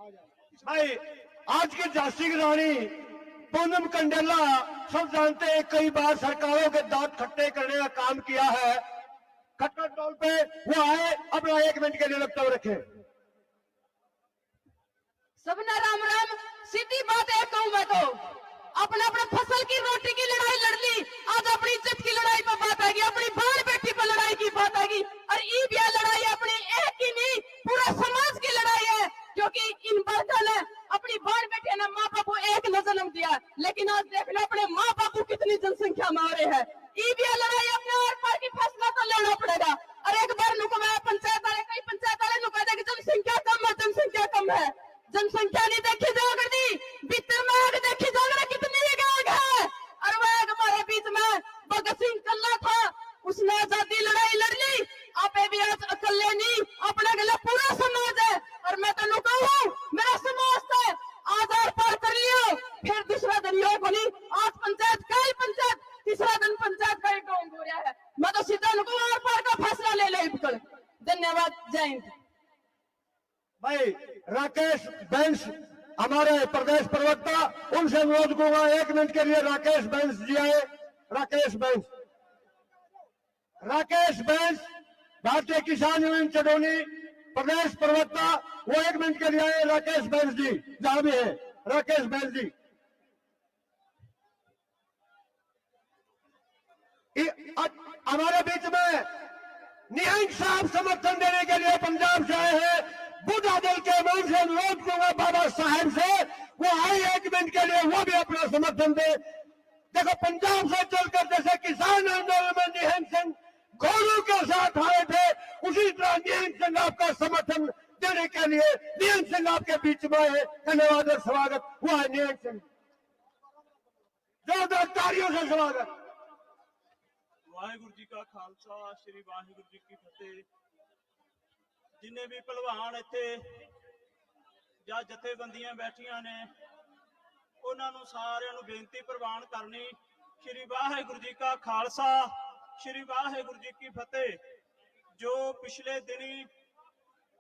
भाई आज की झांसी की रानी पूनम कंडेला सब जानते हैं, कई बार सरकारों के दांत खट्टे करने का काम किया है। खट्टर टोल पे वो आए, अपना 1 मिनट के लिए वक्तव्य रखे। सबने राम राम। सीधी बात है कहूं मैं तो, अपने अपने फसल की रोटी की लड़ाई लड़ ली, आज अपनी इज्जत की लड़ाई पर बात आएगी, अपनी बाल बेटी पर लड़ाई की बात आएगी। और ईद यह लड़ाई अपनी एक की नहीं, पूरा समाज की लड़ाई है, क्योंकि इन बच्चों ने अपनी बाल बेटी ने माँ बाप को एक न जन्म दिया, लेकिन आज देख लो अपने माँ बाप को कितनी जनसंख्या में आ रहे हैं। ईद यह लड़ाई अपने आर पार की फैसला तो लेना पड़ेगा। और एक बार नुको मैं पंचायत वाले, कई पंचायत वाले नुको कि जनसंख्या कम है, जनसंख्या कम है। जनसंख्या नहीं देखी जाकर दी, भीतर में आग देखी जाकर कितनी आग है। और वह हमारे बीच में भगत सिंह कल्ला था, उसने आजादी लड़ाई लड़ ली। आप भी आज अकेले नहीं, अपने गले पूरा समाज है। और मैं तो लुका हूँ, मेरा समाज था, आज आर पार कर लियो, फिर दूसरा दिन यो बनी, आज पंचायत कल पंचायत, तीसरा दिन पंचायत का एक गाँव हो रहा है। मैं तो सीधा लुका आर पार का फैसला ले ले। धन्यवाद, जय हिंद। भाई राकेश बैंस हमारे प्रदेश प्रवक्ता, उनसे अनुरोध करूंगा 1 मिनट के लिए राकेश बैंस जी आए। राकेश बैंस, राकेश बैंस भारतीय किसान यूनियन चंदौली प्रदेश प्रवक्ता, वो 1 मिनट के लिए आए। राकेश बैंस जी जहां भी है, राकेश बैंस जी। हमारे बीच में निहंग साहब समर्थन देने के लिए पंजाब से आए हैं। बुढ़ा दल के नाम से अनुरोध करूंगा बाबा साहब से, वो आए 1 मिनट के लिए, वो भी अपना समर्थन दे। देखो पंजाब से चलकर जैसे किसान आंदोलन में निहंग सिंह घोड़ों के साथ आए थे, उसी तरह निहंग सिंह आपका समर्थन देने के लिए निहंग सिंह आपके बीच में है। धन्यवाद और स्वागत हुआ है निहंग सिंह, जोरदार तालियों से स्वागत। वाहिगुरु जी का खालसा, श्री वाहिगुरु जी की फतेह। जिन्हें भी भलवान इत्थे ਜਾਂ ਜਥੇਬੰਦੀਆਂ ਬੈਠੀਆਂ ਨੇ, ਉਹਨਾਂ ਨੂੰ ਸਾਰਿਆਂ ਨੂੰ ਬੇਨਤੀ ਪ੍ਰਵਾਨ ਕਰਨੀ, ਸ਼੍ਰੀ ਵਾਹਿਗੁਰੂ ਜੀ ਕਾ ਖਾਲਸਾ, ਸ਼੍ਰੀ ਵਾਹਿਗੁਰੂ ਜੀ ਕੀ ਫਤਿਹ। ਜੋ ਪਿਛਲੇ ਦਿਨੀ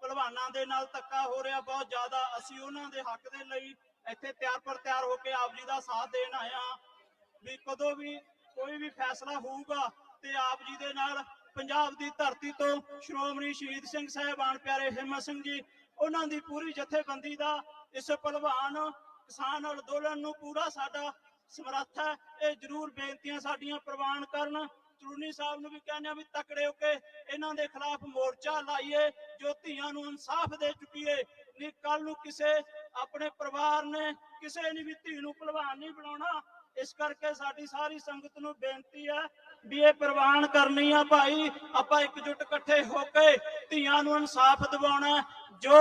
ਭਲਵਾਨਾਂ ਦੇ ਨਾਲ ਧੱਕਾ ਹੋ ਰਿਹਾ ਬਹੁਤ ਜ਼ਿਆਦਾ, ਅਸੀਂ ਉਹਨਾਂ ਦੇ ਹੱਕ ਦੇ ਲਈ ਇੱਥੇ ਤਿਆਰ ਪਰ ਤਿਆਰ ਹੋ ਕੇ ਆਪ ਜੀ ਦਾ ਸਾਥ ਦੇਣ ਆਏ ਹਾਂ। ਵੀ ਕਦੋਂ ਵੀ ਕੋਈ ਵੀ ਫੈਸਲਾ ਹੋਊਗਾ ਤੇ ਆਪ ਜੀ ਦੇ ਨਾਲ ਪੰਜਾਬ ਦੀ ਧਰਤੀ ਤੋਂ ਸ਼੍ਰੋਮਣੀ ਸ਼ਹੀਦ ਸਿੰਘ ਸਾਹਿਬਾਨ ਪਿਆਰੇ ਹਿੰਮਤ ਸਿੰਘ ਜੀ, ਉਹਨਾਂ ਦੀ ਪੂਰੀ ਜਥੇਬੰਦੀ ਦਾ ਇਸ ਭਲਵਾਨ ਕਿਸਾਨ ਅੰਦੋਲਨ ਨੂੰ ਪੂਰਾ ਸਾਡਾ ਸਮਰੱਥ ਹੈ। ਇਹ ਜ਼ਰੂਰ ਬੇਨਤੀਆਂ ਸਾਡੀਆਂ ਪ੍ਰਵਾਨ ਕਰਨ। ਚੂਰਨੀ ਸਾਹਿਬ ਨੂੰ ਵੀ ਕਹਿੰਦੇ ਆ ਵੀ ਤਕੜੇ ਹੋ ਕੇ ਇਹਨਾਂ ਦੇ ਖਿਲਾਫ ਮੋਰਚਾ ਲਾਈਏ, ਜੋ ਧੀਆਂ ਨੂੰ ਇਨਸਾਫ ਦੇ ਚੁੱਕੀਏ। ਨਹੀਂ ਕੱਲ ਨੂੰ ਕਿਸੇ ਆਪਣੇ ਪਰਿਵਾਰ ਨੇ ਕਿਸੇ ਨੇ ਵੀ ਧੀ ਨੂੰ ਭਲਵਾਨ ਨਹੀਂ ਬਣਾਉਣਾ। ਇਸ ਕਰਕੇ ਸਾਡੀ ਸਾਰੀ ਸੰਗਤ ਨੂੰ ਬੇਨਤੀ ਹੈ ਵੀ ਇਹ ਪ੍ਰਵਾਨ ਕਰਨੀ ਆ ਭਾਈ, ਆਪਾਂ ਇਕਜੁੱਟ ਇਕੱਠੇ ਹੋ ਕੇ ਧੀਆਂ ਨੂੰ ਇਨਸਾਫ ਦਿਵਾਉਣਾ। ਜੋ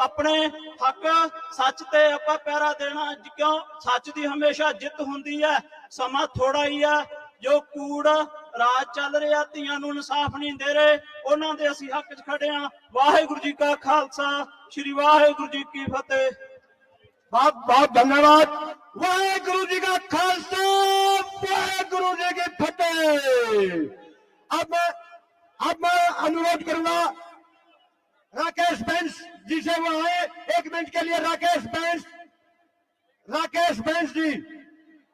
ਆਪਣੇ ਹੱਕ ਸੱਚ ਤੇ ਆਪਾਂ ਪਹਿਰਾ ਦੇਣਾ, ਕਿਉਂ ਸੱਚ ਦੀ ਹਮੇਸ਼ਾ ਜਿੱਤ ਹੁੰਦੀ ਹੈ। ਸਮਾਂ ਥੋੜਾ ਹੀ ਆ, ਜੋ ਕੂੜ ਰਾਜ ਚੱਲ ਰਿਹਾ, ਧੀਆਂ ਨੂੰ ਇਨਸਾਫ ਨਹੀਂ ਦੇ ਰਹੇ, ਉਹਨਾਂ ਦੇ ਅਸੀਂ ਹੱਕ 'ਚ ਖੜੇ ਹਾਂ। ਵਾਹਿਗੁਰੂ ਜੀ ਕਾ ਖਾਲਸਾ, श्री वाहिगुरु जी की फतेह। बहुत बहुत धन्यवाद। वाहिगुरु जी का खालसा, वाहिगुरु जी की फतेह। अब मैं अनुरोध करूंगा राकेश बैंस जी से, वो आए 1 मिनट के लिए। राकेश बैंस जी,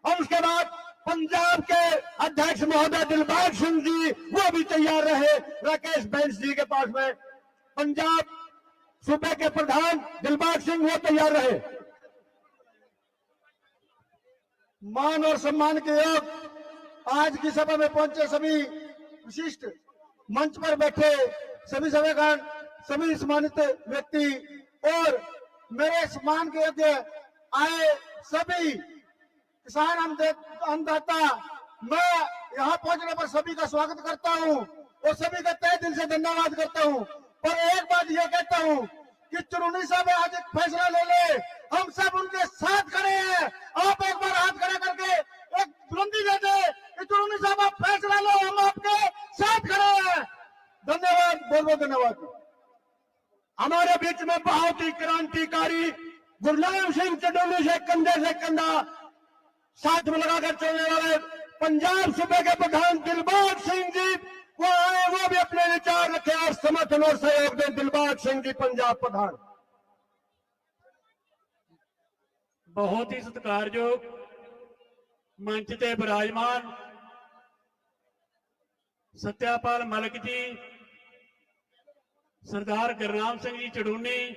और उसके बाद पंजाब के अध्यक्ष महोदय दिलबाग सिंह जी, वो भी तैयार रहे। राकेश बैंस जी के पास में पंजाब सूबे के प्रधान दिलबाग सिंह, वो तैयार रहे। मान और सम्मान के योग आज की सभा में पहुंचे सभी विशिष्ट मंच पर बैठे सभी सभागण, सभी सम्मानित व्यक्ति और मेरे सम्मान के योग्य आए सभी किसान अन्नदाता, मैं यहाँ पहुंचने पर सभी का स्वागत करता हूँ और सभी का तहे दिल से धन्यवाद करता हूँ। पर एक बात ये कहता हूँ कि चुनौनी साहब आज एक फैसला ले ले, हम सब उनके साथ खड़े हैं। आप एक बार हाथ खड़ा करके एक बुलंदी दे दे कि चुनौनी साहब आप फैसला लो, हम आपके साथ खड़े हैं। धन्यवाद, बहुत बहुत धन्यवाद। हमारे बीच में बहुत ही क्रांतिकारी गुरनाम सिंह चंदौली से कंधा साथ में लगाकर चलने वाले पंजाब सूबे के प्रधान दिलबाग सिंह जी, वो आए, वो भी अपने विचार रखे और समर्थन और सहयोग दें। दिलबाग सिंह जी पंजाब प्रधान। बहुत ही सत्कारयोग मंच ते विराजमान सत्यापाल मलिक जी, सरदार गुरनाम सिंह जी चड़ूनी,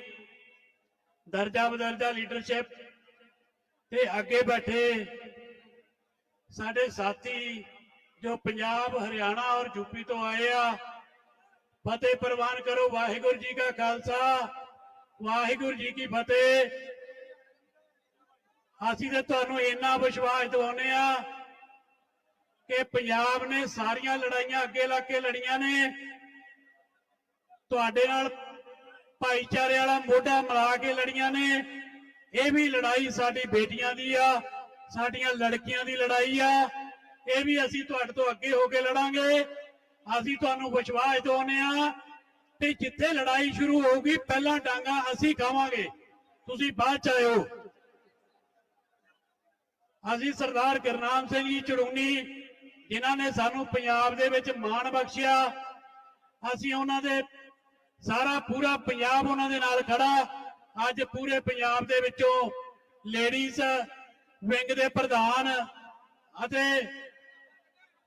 दर्जा बदर्जा लीडरशिप ते अगे बैठे साडे साथी जो पंजाब हरियाणा और यूपी तो आए आ, फतेह प्रवान करो। वाहिगुरू जी का खालसा, वाहिगुरू जी की फतेह। ਅਸੀਂ ਤੇ ਤੁਹਾਨੂੰ ਇੰਨਾ ਵਿਸ਼ਵਾਸ ਦਿਵਾਉਂਦੇ ਆ ਕਿ ਪੰਜਾਬ ਨੇ ਸਾਰੀਆਂ ਲੜਾਈਆਂ ਅੱਗੇ ਲਾ ਕੇ ਲੜੀਆਂ ਨੇ, ਤੁਹਾਡੇ ਨਾਲ ਭਾਈਚਾਰੇ ਵਾਲਾ ਮੋਢਾ ਮਿਲਾ ਕੇ ਲੜੀਆਂ ਨੇ। ਇਹ ਵੀ ਲੜਾਈ ਸਾਡੀ ਬੇਟੀਆਂ ਦੀ ਆ, ਸਾਡੀਆਂ ਲੜਕੀਆਂ ਦੀ ਲੜਾਈ ਆ, ਇਹ ਵੀ ਅਸੀਂ ਤੁਹਾਡੇ ਤੋਂ ਅੱਗੇ ਹੋ ਕੇ ਲੜਾਂਗੇ। ਅਸੀਂ ਤੁਹਾਨੂੰ ਵਿਸ਼ਵਾਸ ਦਿਵਾਉਂਦੇ ਆ ਕਿ ਜਿੱਥੇ ਲੜਾਈ ਸ਼ੁਰੂ ਹੋਊਗੀ ਪਹਿਲਾਂ ਡਾਂਗਾ ਅਸੀਂ ਖਾਵਾਂਗੇ, ਤੁਸੀਂ ਬਾਅਦ ਚ ਆਇਓ। ਅਸੀਂ ਸਰਦਾਰ ਗੁਰਨਾਮ ਸਿੰਘ ਜੀ ਚੜੂਨੀ ਜਿਨ੍ਹਾਂ ਨੇ ਸਾਨੂੰ ਪੰਜਾਬ ਦੇ ਵਿੱਚ ਮਾਣ ਬਖਸ਼ਿਆ, ਅਸੀਂ ਉਹਨਾਂ ਦੇ ਸਾਰਾ ਪੂਰਾ ਪੰਜਾਬ ਉਹਨਾਂ ਦੇ ਨਾਲ ਖੜਾ। ਅੱਜ ਪੂਰੇ ਪੰਜਾਬ ਦੇ ਵਿੱਚੋਂ ਲੇਡੀਜ਼ ਵਿੰਗ ਦੇ ਪ੍ਰਧਾਨ ਅਤੇ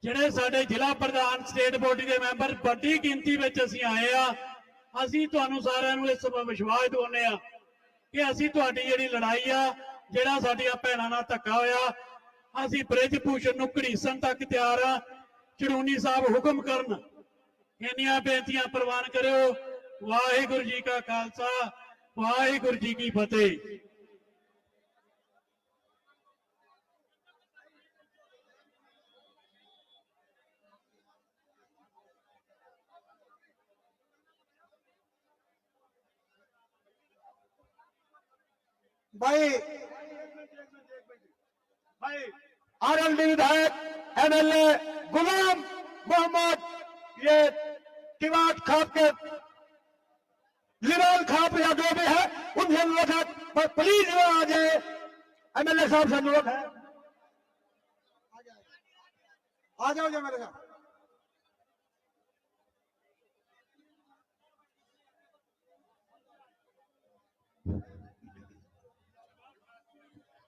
ਜਿਹੜੇ ਸਾਡੇ ਜ਼ਿਲ੍ਹਾ ਪ੍ਰਧਾਨ ਸਟੇਟ ਬੋਡੀ ਦੇ ਮੈਂਬਰ ਵੱਡੀ ਗਿਣਤੀ ਵਿੱਚ ਅਸੀਂ ਆਏ ਆ। ਅਸੀਂ ਤੁਹਾਨੂੰ ਸਾਰਿਆਂ ਨੂੰ ਇਸ ਵਿਸ਼ਵਾਸ ਦਿਵਾਉਂਦੇ ਆ ਕਿ ਅਸੀਂ ਤੁਹਾਡੀ ਜਿਹੜੀ ਲੜਾਈ ਆ, ਜਿਹੜਾ ਸਾਡੀਆਂ ਭੈਣਾਂ ਨਾਲ ਧੱਕਾ ਹੋਇਆ, ਅਸੀਂ ਬ੍ਰਿਜ ਭੂਸ਼ਣ ਨੂੰ ਘੜੀਸਣ ਤੱਕ ਤਿਆਰ ਆ। ਚੜੂਨੀ ਸਾਹਿਬ ਹੁਕਮ ਕਰਨ, ਇੰਨੀਆਂ ਬੇਨਤੀਆਂ ਪ੍ਰਵਾਨ ਕਰਿਓ। ਵਾਹਿਗੁਰੂ ਜੀ ਕਾ ਖਾਲਸਾ, ਵਾਹਿਗੁਰੂ ਜੀ ਕੀ ਫਤਿਹ। भाई आरएलडी विधायक एमएलए गुलाम मोहम्मद, ये किवाड़ खाप के लिबान खाप या जो भी है उनसे अनुरोध है, पर प्लीज वो आ जाए। एमएलए साहब से अनुरोध है, आ जाओ मेरे साथ।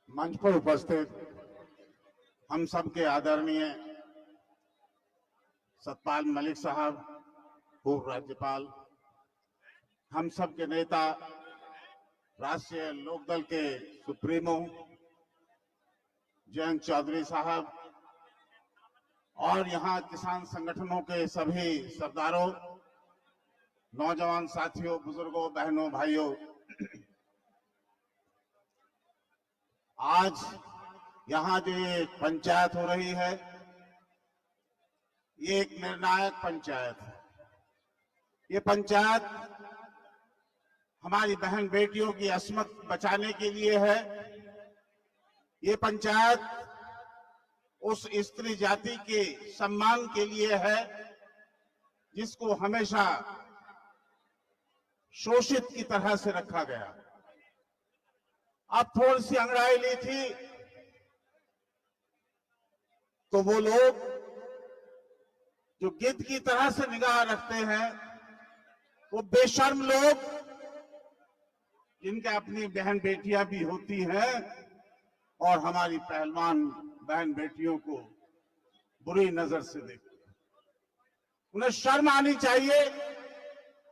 मंच पर उपस्थित हम सबके आदरणीय सतपाल मलिक साहब, पूर्व राज्यपाल, हम सब के नेता, राष्ट्रीय लोकदल के सुप्रीमो जयंत चौधरी साहब और यहाँ किसान संगठनों के सभी सरदारों, नौजवान साथियों, बुजुर्गों, बहनों, भाइयों, आज यहाँ जो ये पंचायत हो रही है, ये एक निर्णायक पंचायत है। ये पंचायत हमारी बहन बेटियों की अस्मत बचाने के लिए है। ये पंचायत उस स्त्री जाति के सम्मान के लिए है जिसको हमेशा शोषित की तरह से रखा गया। अब थोड़ी सी अंगड़ाई ली थी तो वो लोग जो गिद्ध की तरह से निगाह रखते हैं, वो बेशर्म लोग जिनके अपनी बहन बेटियां भी होती हैं और हमारी पहलवान बहन बेटियों को बुरी नजर से देखते हैं, उन्हें शर्म आनी चाहिए।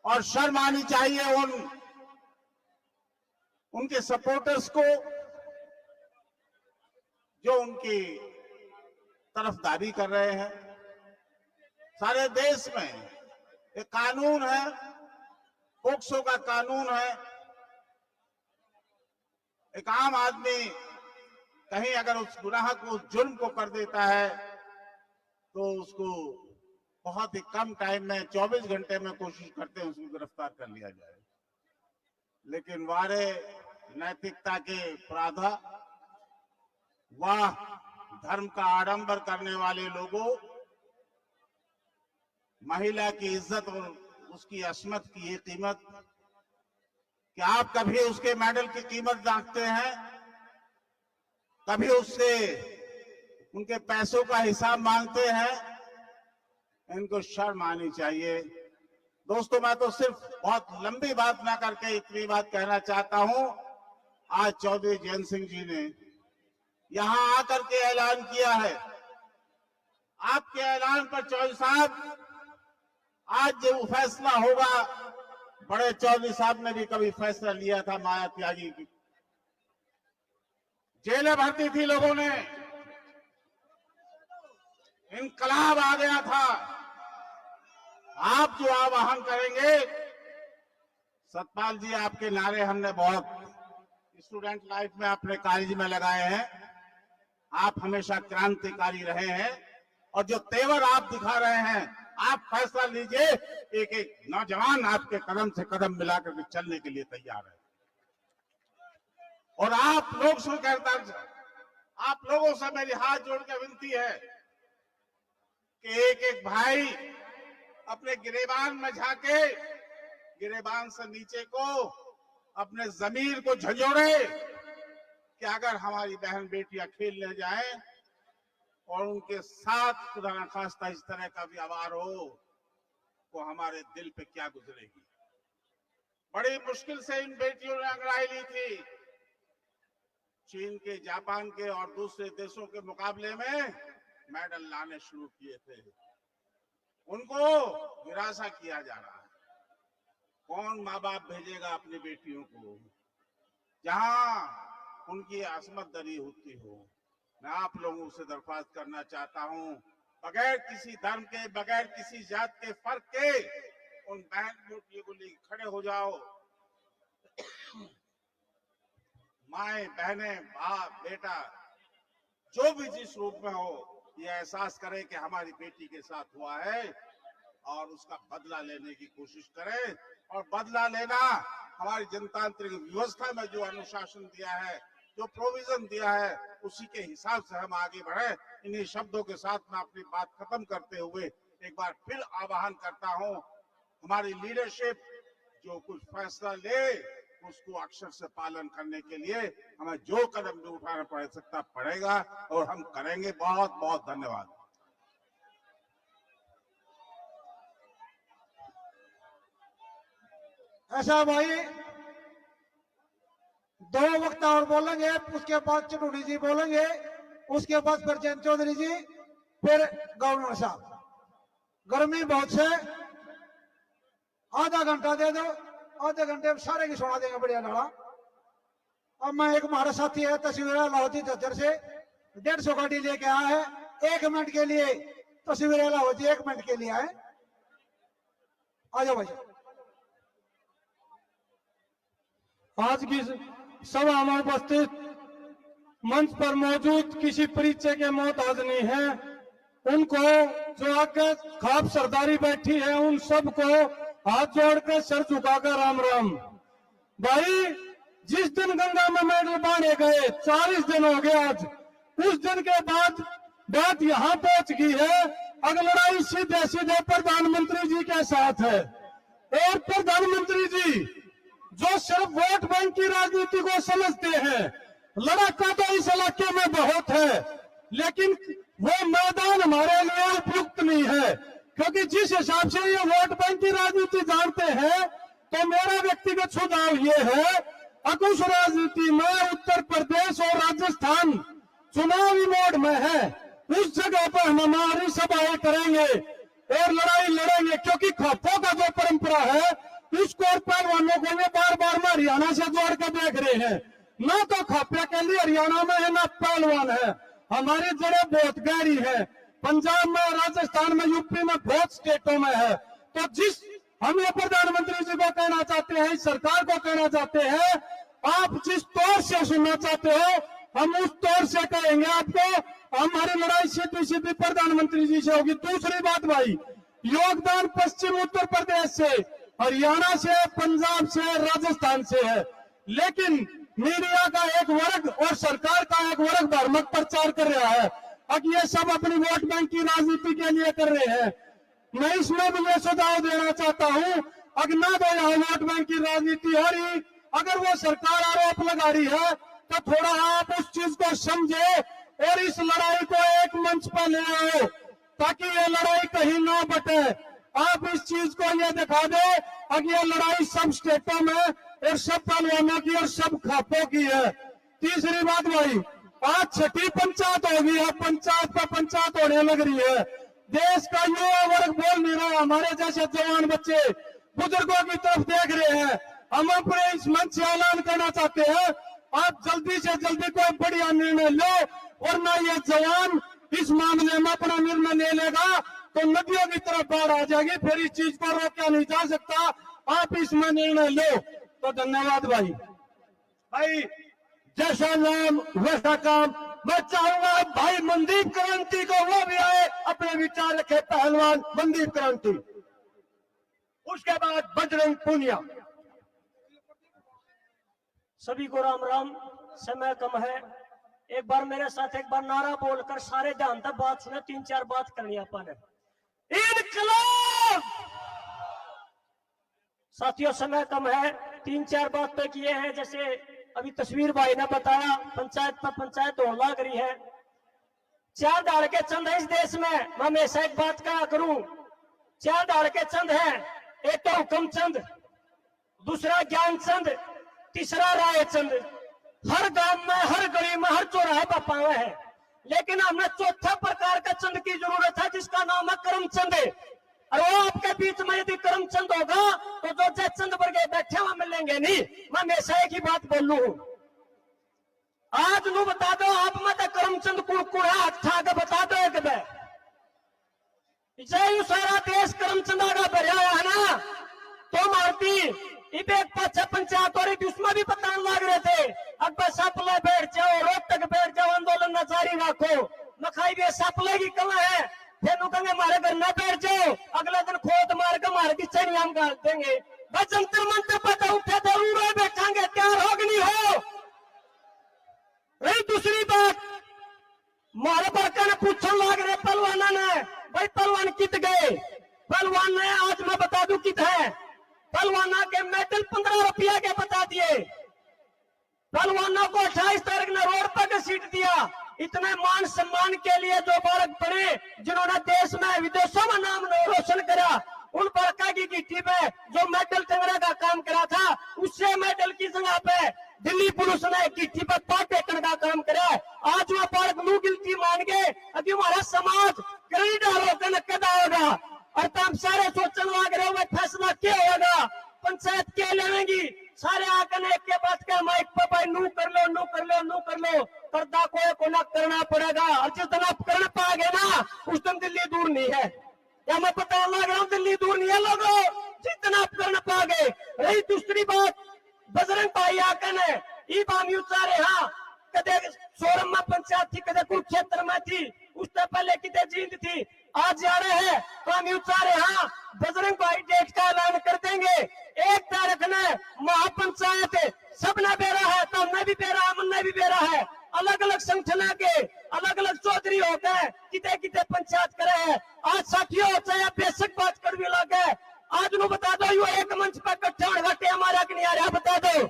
और शर्म आनी चाहिए उनके सपोर्टर्स को जो उनकी तरफदारी कर रहे हैं। सारे देश में एक कानून है, पोक्सो का कानून है। एक आम आदमी कहीं अगर उस गुनाह को, उस जुर्म को कर देता है तो उसको बहुत ही कम टाइम में, 24 घंटे में कोशिश करते हैं उसको गिरफ्तार कर लिया जाए। लेकिन वारे नैतिकता के प्राधा, वाह धर्म का आडंबर करने वाले लोगों, महिला की इज्जत और उसकी अस्मत की ये कीमत, क्या आप कभी उसके मेडल की कीमत जानते हैं? कभी उससे उनके पैसों का हिसाब मांगते हैं? इनको शर्म आनी चाहिए। दोस्तों, मैं तो सिर्फ बहुत लंबी बात ना करके इतनी बात कहना चाहता हूं। आज चौधरी जयंत सिंह जी ने यहां आकर के ऐलान किया है। आपके ऐलान पर चौधरी साहब आज जो फैसला होगा, बड़े चौधरी साहब ने भी कभी फैसला लिया था माया त्यागी की, जेलें भरती थी लोगों ने, इनकलाब आ गया था। आप जो आह्वान करेंगे, सतपाल जी, आपके नारे हमने बहुत स्टूडेंट लाइफ में अपने कॉलेज में लगाए हैं। आप हमेशा क्रांतिकारी रहे हैं और जो तेवर आप दिखा रहे हैं, आप फैसला लीजिए। एक एक नौजवान आपके कदम से कदम मिलाकर के चलने के लिए तैयार है। और आप लोग स्वीकारता, आप लोगों से मेरी हाथ जोड़ के विनती है कि एक एक भाई अपने गिरेबान में झांके, गिरेबान से नीचे को अपने जमीर को झंझोड़े कि अगर हमारी बहन बेटियां खेलने जाएं और उनके साथ खुदा न खास्ता इस तरह का व्यवहार हो, तो हमारे दिल पे क्या गुजरेगी। बड़ी मुश्किल से इन बेटियों ने अंगड़ाई ली थी। चीन के, जापान के और दूसरे देशों के मुकाबले में मेडल लाने शुरू किए थे। उनको निराशा किया जा रहा है। कौन माँ बाप भेजेगा अपनी बेटियों को जहां उनकी असमत दरी होती हो। मैं आप लोगों से दरख्वास्त करना चाहता हूं, बगैर किसी धर्म के, बगैर किसी जात के फर्क के उन बहन बेटियों को लेकर खड़े हो जाओ। माए, बहने, बाप, बेटा, जो भी जिस रूप में हो, ये एहसास करे कि हमारी बेटी के साथ हुआ है और उसका बदला लेने की कोशिश करें। और बदला लेना हमारी जनतांत्रिक व्यवस्था में जो अनुशासन दिया है, जो प्रोविजन दिया है, उसी के हिसाब से हम आगे बढ़े। इन्हीं शब्दों के साथ मैं अपनी बात खत्म करते हुए एक बार फिर आह्वान करता हूं, हमारी लीडरशिप जो कुछ फैसला ले उसको अक्षर से पालन करने के लिए हमें जो कदम भी उठाना पड़ सकता पड़ेगा और हम करेंगे। बहुत बहुत धन्यवाद। ऐसा भाई, दो वक्ता और बोलेंगे, उसके बाद चटूनी जी बोलेंगे, उसके बाद फिर जयंत चौधरी जी, फिर गवर्नर साहब। गर्मी बहुत से, आधा घंटा दे दो, आधे घंटे में सारे की सुना देंगे बढ़िया लड़ा। अब मैं एक हमारा साथी है तस्वीर लाहौती दफ्तर से 150 गाड़ी लेके आया है, 1 मिनट के लिए तस्वीर लाहौती 1 मिनट के लिए आए। आ जाओ भाई। आज की सभा में उपस्थित मंच पर मौजूद किसी परिचय के मोहताज नहीं है, उनको जो आगे खाप सरदारी बैठी है, उन सबको हाथ जोड़कर सर झुकाकर राम राम। भाई, जिस दिन गंगा में मेडल बांधे गए 40 दिन हो गए आज, उस दिन के बाद बात यहाँ पहुंच गई है। अगर लड़ाई सीधे सीधे प्रधानमंत्री जी के साथ है। और प्रधानमंत्री जी जो सिर्फ वोट बैंक की राजनीति को समझते हैं, लड़ाका तो इस इलाके में बहुत है, लेकिन वो मैदान हमारे लिए उपयुक्त नहीं है। क्योंकि जिस हिसाब से ये वोट बैंक की राजनीति जानते हैं, तो मेरा व्यक्तिगत सुझाव ये है, अकुश राजनीति में उत्तर प्रदेश और राजस्थान चुनावी मोड में है, उस जगह पर हम हमारी सभाएं करेंगे और लड़ाई लड़ेंगे। क्योंकि खपों का जो परंपरा है, उसको और पहलवानों को ये बार बार में हरियाणा से जोड़ कर देख रहे हैं। ना तो खपे के लिए हरियाणा में है, ना पहलवान है। हमारी जड़ें बहुत गहरी है, पंजाब में, राजस्थान में, यूपी में, बहुत स्टेटों में है। तो जिस हम ये प्रधानमंत्री जी को कहना चाहते हैं, सरकार को कहना चाहते हैं, आप जिस तौर से सुनना चाहते हो, हम उस तौर से कहेंगे आपको। हमारी लड़ाई सीधी सीधी प्रधानमंत्री जी से होगी। दूसरी बात भाई, योगदान पश्चिम उत्तर प्रदेश से, हरियाणा से, पंजाब से, राजस्थान से है, लेकिन मीडिया का एक वर्ग और सरकार का एक वर्ग भ्रामक प्रचार कर रहा है। अब ये सब अपनी वोट बैंक की राजनीति के लिए कर रहे हैं। मैं इसमें भी ये सुझाव देना चाहता हूं, अगर ना तो यहाँ वोट बैंक की राजनीति हो रही, अगर वो सरकार आरोप लगा रही है, तो थोड़ा आप उस चीज को समझे और इस लड़ाई को एक मंच पर ले आओ, ताकि ये लड़ाई कहीं ना बटे। आप इस चीज को ये दिखा दे कि ये लड़ाई सब स्टेटों में और सब पहलवानों की और सब खापों की है। तीसरी बात भाई, आज छठी पंचायत होगी, अब पंचायत पर पंचायत होने लग रही है। देश का युवा वर्ग बोल नहीं रहा, हमारे जैसे जवान बच्चे बुजुर्गों की तरफ देख रहे हैं। हम अपने इस मंच से ऐलान करना चाहते हैं, आप जल्दी से जल्दी कोई बढ़िया निर्णय लो, वरना ये जवान इस मामले में अपना निर्णय ले लेगा तो नदियों की तरफ बाढ़ आ जाएगी, फिर इस चीज को रोका नहीं जा सकता। आप इसमें निर्णय लो। तो धन्यवाद भाई। भाई जैसा नाम वैसा काम। मैं चाहूंगा भाई मनदीप क्रांति को वो भी आए, अपने विचार रखे पहलवान मनदीप क्रांति, उसके बाद बजरंग पूनिया। सभी को राम राम। समय कम है, एक बार मेरे साथ एक बार नारा बोलकर सारे ध्यान तक बात सुने। 3-4 बात करनी अपन है। इनकलाब। साथियों समय कम है, 3-4 बात तो किए हैं। जैसे अभी तस्वीर भाई ने बताया, पंचायत पर पंचायत होने लग रही है। 4 दाड़ के चंद है इस देश में। मैं हमेशा एक बात कहा करूं, 4 दाड़ के चंद है। एक तो हुक्म चंद, दूसरा ज्ञान चंद, तीसरा राय चंद। हर गांव में, हर गली में, हर चौराहे पर पावे है। लेकिन हमने चौथा प्रकार का चंद की जरूरत है, जिसका नाम है करमचंद। और वो आपके बीच में यदि करमचंद होगा तो जो जय चंद वर्गे बैठे वहां मिलेंगे नहीं। मैं हमेशा एक ही बात बोलू हूं, आज नू बता दो आप में तो करमचंद कुड़ है, अच्छा के बता दो एक बार। जय सारा देश करमचंद आगा भरा है ना, तो मारती एक पाछा पंचायत और उसमें भी बताने लग रहे थे अब सपले बैठ जाओ, रोहतक बैठ जाओ, आंदोलन न जारी रखो। मखाई भी सपले की कला है, फिर कहेंगे हमारे घर न बैठ जाओ, अगले दिन खोद मार के मार की चैनी हम गाल देंगे। बस जंतर मंत्र पता उठे जरूर बैठेंगे, तैयार हो कि नहीं हो। रही दूसरी बात, मारे बड़का ने पूछने लग रहे पहलवाना ने, भाई पहलवान कित गए। पहलवान ने आज मैं बता दूं कित है। पहलवाना के मेडल 15 रुपया के बता दिए। पहलवानों को 28 तारीख ने रोड पर सीट दिया। इतने मान सम्मान के लिए जो बालक बने, जिन्होंने देश में विदेशों में नाम रोशन करा, उन बड़का की गिट्टी पे जो मेडल टंगने का काम करा था, उससे मेडल की जगह पे दिल्ली पुलिस ने गिट्टी पर पाट टेकने का काम करा। आज वह बालक नू गिल्टी मान गए, अभी हमारा समाज क्रेडिट होकर नकद आएगा। और तब सारे सोचने लग रहे हुए फैसला क्या होगा, पंचायत क्या लेंगी। सारे आकर एक के बात का माइक पर भाई नू कर लो, नू कर लो, नू कर लो, करदा को ना करना पड़ेगा। और जिस दिन आप कर पाओगे ना, उस दिन दिल्ली दूर नहीं है। या मैं पता लग रहा हूँ दिल्ली दूर नहीं है लोगों, जिस दिन आप कर पाओगे। रही दूसरी बात, बजरंग भाई आकर ने ई बामी उचारे, हाँ कदे सोरम में पंचायत थी, कदे कुरुक्षेत्र में थी, उससे पहले कितने जींद थी। आज जा रहे हैं तो हम उचारे, हाँ बजरंग भाई डेट का ऐलान कर देंगे। 1 तारीख ने महापंचायत सबने बेरा है, तो हमने भी बेरा, हमने भी बेरा है। अलग अलग संगठन के अलग अलग चौधरी होते हैं, कितने कितने पंचायत करे हैं। आज साथियों चाहे बेशक बात कर भी लगे, आज नु बता दो यो एक मंच पर इकट्ठे होने घटे हमारा कि नहीं आ रहा, बता दो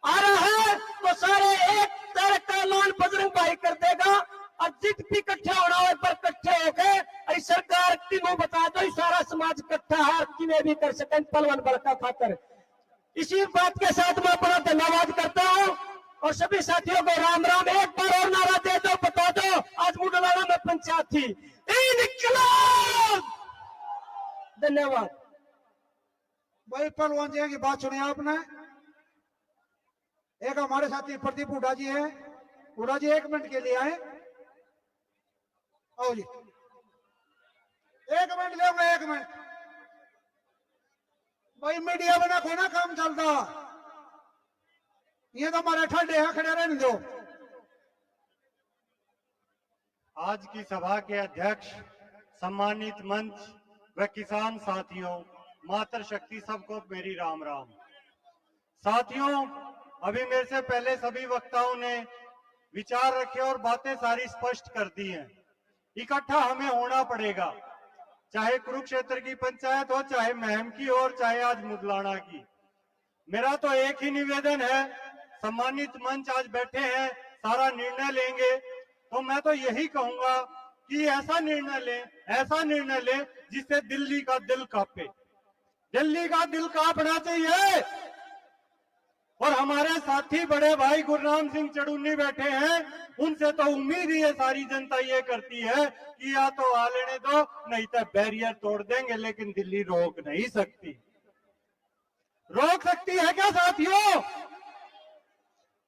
आ रहा है तो सारे 1 तारीख का ऐलान बजरंग भाई कर देगा। और जित भी इकट्ठे होना हो पर इकट्ठे होके सरकार तीनों बता दो, सारा समाज इकट्ठा है कि भी कर सकें पलवन बल का खातर। इसी बात के साथ मैं अपना धन्यवाद करता हूँ और सभी साथियों को राम राम। एक बार और नारा दे दो, बता दो आज मुडलाना में पंचायत थी। इनकलाब। धन्यवाद। भाई पहलवान जी की बात सुनी आपने। एक हमारे साथी प्रदीप हुड्डा जी हैं, हुड्डा जी 1 मिनट के लिए आए। आओ जी, 1 मिनट लेंगे, 1 मिनट। भाई मीडिया बना को ना काम चलता, ये तो हमारे ठंडे हैं, खड़े रहने दो। आज की सभा के अध्यक्ष, सम्मानित मंच व किसान साथियों, मातृशक्ति सबको मेरी राम राम। साथियों, अभी मेरे से पहले सभी वक्ताओं ने विचार रखे और बातें सारी स्पष्ट कर दी हैं। इकट्ठा हमें होना पड़ेगा, चाहे कुरुक्षेत्र की पंचायत हो, चाहे महम की हो, और चाहे आज मुगलाना की। मेरा तो एक ही निवेदन है, सम्मानित मंच आज बैठे हैं, सारा निर्णय लेंगे, तो मैं तो यही कहूंगा कि ऐसा निर्णय लें जिससे दिल्ली का दिल कांपे। दिल्ली का दिल कांपना चाहिए। और हमारे साथी बड़े भाई गुरनाम सिंह चड़ूनी बैठे हैं, उनसे तो उम्मीद ही है सारी जनता ये करती है कि या तो आ लेने दो, नहीं तो बैरियर तोड़ देंगे, लेकिन दिल्ली रोक नहीं सकती। रोक सकती है क्या साथियों?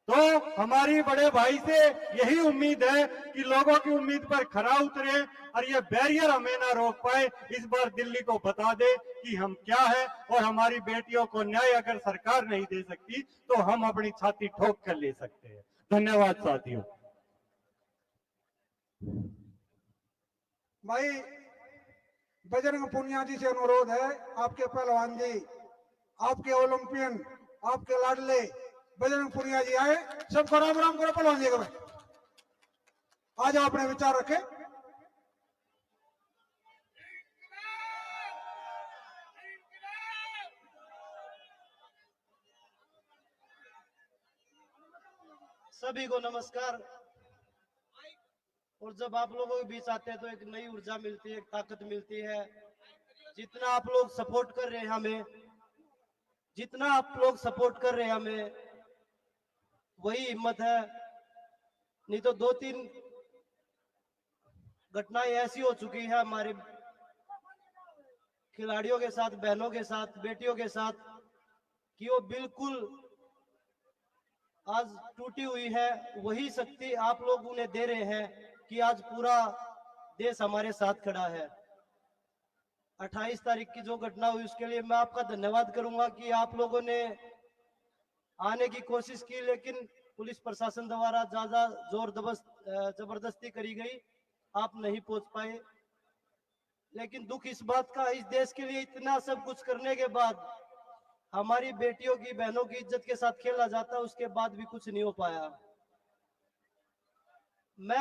तो हमारी बड़े भाई से यही उम्मीद है कि लोगों की उम्मीद पर खरा उतरे और ये बैरियर हमें ना रोक पाए। इस बार दिल्ली को बता दे कि हम क्या है, और हमारी बेटियों को न्याय अगर सरकार नहीं दे सकती तो हम अपनी छाती ठोक कर ले सकते हैं। धन्यवाद साथियों। भाई बजरंग पुनिया जी से अनुरोध है, आपके पहलवान जी, आपके ओलंपियन, आपके लाडले बजरंग पुनिया जी आए, सबको राम राम करो। पहलवान जी का आज अपने विचार रखे। सभी को नमस्कार। और जब आप लोगों के बीच आते हैं तो एक नई ऊर्जा मिलती है, एक ताकत मिलती है। जितना आप लोग सपोर्ट कर रहे हैं हमें, जितना आप लोग सपोर्ट कर रहे हैं हमें, वही हिम्मत है। नहीं तो 2-3 घटनाएं ऐसी हो चुकी है हमारे खिलाड़ियों के साथ, बहनों के साथ, बेटियों के साथ, कि वो बिल्कुल आज टूटी हुई है। वही शक्ति आप लोग उन्हें दे रहे हैं कि आज पूरा देश हमारे साथ खड़ा है। 28 तारीख की जो घटना हुई उसके लिए मैं आपका धन्यवाद करूंगा कि आप लोगों ने आने की कोशिश की, लेकिन पुलिस प्रशासन द्वारा ज्यादा जोर जबरदस्ती करी गई, आप नहीं पहुंच पाए। लेकिन दुख इस बात का, इस देश के लिए इतना सब कुछ करने के बाद हमारी बेटियों की, बहनों की इज्जत के साथ खेला जाता, उसके बाद भी कुछ नहीं हो पाया। मैं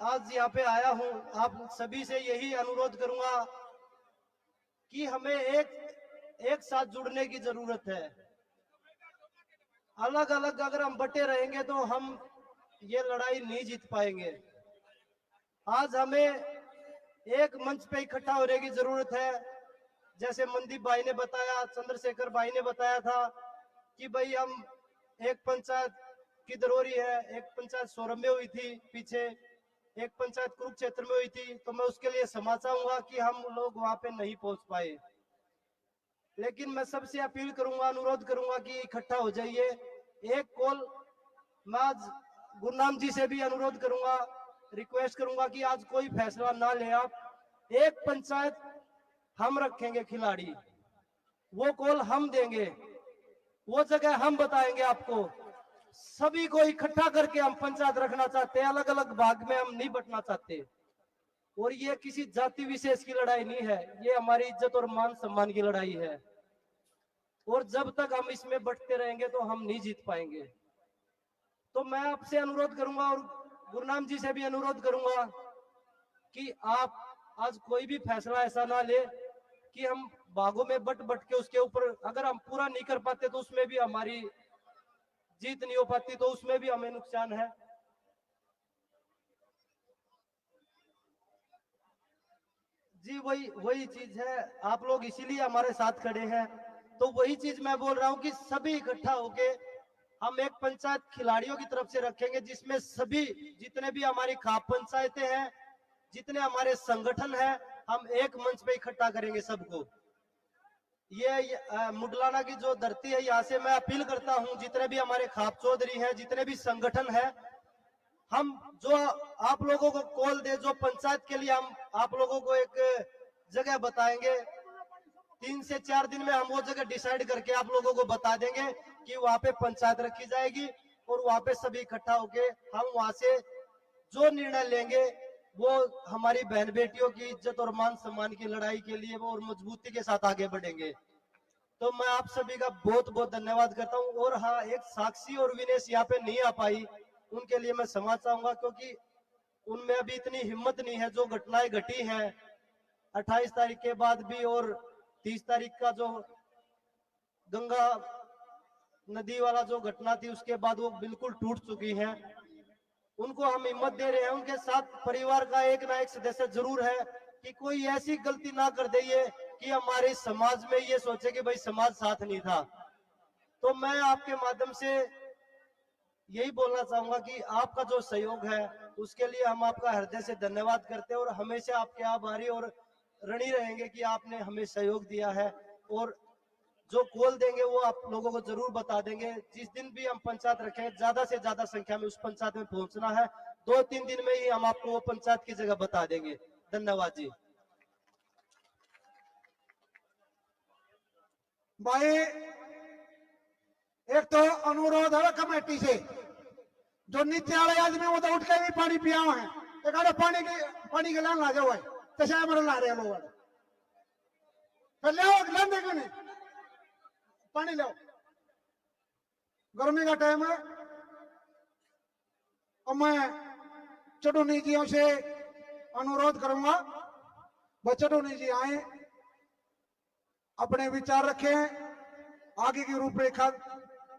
आज यहाँ पे आया हूँ, आप सभी से यही अनुरोध करूंगा कि हमें एक साथ जुड़ने की जरूरत है। अलग अलग अगर हम बटे रहेंगे तो हम ये लड़ाई नहीं जीत पाएंगे। आज हमें एक मंच पे इकट्ठा होने की जरूरत है। जैसे मनदीप भाई ने बताया, चंद्रशेखर भाई ने बताया था कि भाई हम एक पंचायत की दरोरी है, एक पंचायत सोरम में हुई थी पीछे, एक पंचायत कुरुक्षेत्र में हुई थी, तो मैं उसके लिए क्षमा चाहूंगा कि हम लोग वहां पे नहीं पहुंच पाए। लेकिन मैं सबसे अपील करूंगा, अनुरोध करूंगा कि इकट्ठा हो जाइए। एक कॉल मैं आज गुरनाम जी से भी अनुरोध करूंगा, रिक्वेस्ट करूंगा कि आज कोई फैसला ना ले आप, एक पंचायत हम रखेंगे खिलाड़ी, वो कॉल हम देंगे, वो जगह हम बताएंगे आपको। सभी को इकट्ठा करके हम पंचायत रखना चाहते हैं, अलग अलग भाग में हम नहीं बंटना चाहते। और ये किसी जाति विशेष की लड़ाई नहीं है, ये हमारी इज्जत और मान सम्मान की लड़ाई है। और जब तक हम इसमें बंटते रहेंगे तो हम नहीं जीत पाएंगे। तो मैं आपसे अनुरोध करूंगा और गुरनाम जी से भी अनुरोध करूंगा कि आप आज कोई भी फैसला ऐसा ना ले कि हम भागों में बट के उसके ऊपर अगर हम पूरा नहीं कर पाते तो उसमें भी हमारी जीत नहीं हो पाती, तो उसमें भी हमें नुकसान है। जी वही चीज है, आप लोग इसीलिए हमारे साथ खड़े हैं। तो वही चीज मैं बोल रहा हूँ कि सभी इकट्ठा होके हम एक पंचायत खिलाड़ियों की तरफ से रखेंगे, जिसमें सभी जितने भी हमारी खाप पंचायतें हैं, जितने हमारे संगठन हैं, हम एक मंच पे इकट्ठा करेंगे सबको। ये मुडलाना की जो धरती है, यहाँ से मैं अपील करता हूँ जितने भी हमारे खाप चौधरी हैं, जितने भी संगठन है, हम जो आप लोगों को कॉल दे, जो पंचायत के लिए हम आप लोगों को एक जगह बताएंगे, 3 से 4 दिन में हम वो जगह डिसाइड करके आप लोगों को बता देंगे कि वहां पे पंचायत रखी जाएगी। और वहां पे सभी इकट्ठा होके हम वहां से जो निर्णय लेंगे वो हमारी बहन बेटियों की इज्जत और मान सम्मान की लड़ाई के लिए वो और मजबूती के साथ आगे बढ़ेंगे। तो मैं आप सभी का बहुत बहुत धन्यवाद करता हूँ। और हाँ, एक साक्षी और विनेश यहाँ पे नहीं आ पाई, उनके लिए मैं क्षमा चाहूंगा, क्योंकि उनमें अभी इतनी हिम्मत नहीं है। जो घटनाएं घटी हैं 28 तारीख के बाद भी और 30 तारीख का जो गंगा नदी वाला जो घटना थी उसके बाद वो बिल्कुल टूट चुकी हैं। उनको हम हिम्मत दे रहे हैं, उनके साथ परिवार का एक ना एक सदस्य जरूर है कि कोई ऐसी गलती ना कर दे ये कि हमारे समाज में ये सोचे कि भाई समाज साथ नहीं था। तो मैं आपके माध्यम से यही बोलना चाहूंगा कि आपका जो सहयोग है उसके लिए हम आपका हृदय से धन्यवाद करते हैं और हमेशा आपके आभारी और ऋणी रहेंगे कि आपने हमें सहयोग दिया है। और जो कॉल देंगे वो आप लोगों को जरूर बता देंगे। जिस दिन भी हम पंचायत रखें ज्यादा से ज्यादा संख्या में उस पंचायत में पहुंचना है। 2-3 दिन में ही हम आपको वो पंचायत की जगह बता देंगे। धन्यवाद जी। भाई एक तो अनुरोध है कमेटी से, जो नीचे वाले आदमी वो तो उठ के भी पानी पिया है, एक आधे पानी के लान ला जाओ भाई, तैसे हमारे ला रहे लोग फिर ले लान देंगे नहीं पानी लो, गर्मी का टाइम है। और मैं चटोनी जियों से अनुरोध करूंगा, चटोनी जी आए, अपने विचार रखें, आगे की रूपरेखा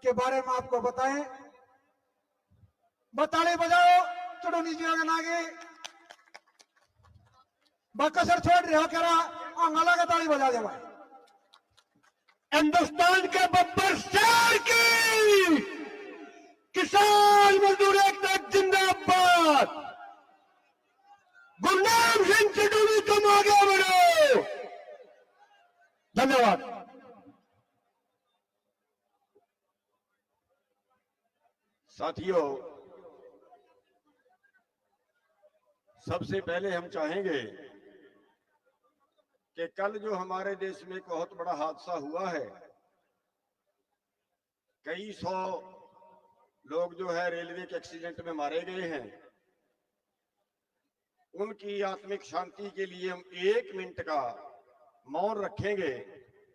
के बारे में आपको बताएं। बताले बजाओ चटोनी जी आगे नागे बकसर छोड़ रहे हो करा अंगला का ताली बजा दे भाई। हिंदुस्तान के बब्बर शेर की किसान मजदूर एकता जिंदाबाद। गुरनाम सिंह चटोनी तुम आगे बढ़ो। धन्यवाद। साथियों, सबसे पहले हम चाहेंगे कि कल जो हमारे देश में एक बहुत बड़ा हादसा हुआ है, कई 100 लोग जो है रेलवे के एक्सीडेंट में मारे गए हैं, उनकी आत्मिक शांति के लिए हम 1 मिनट का मौन रखेंगे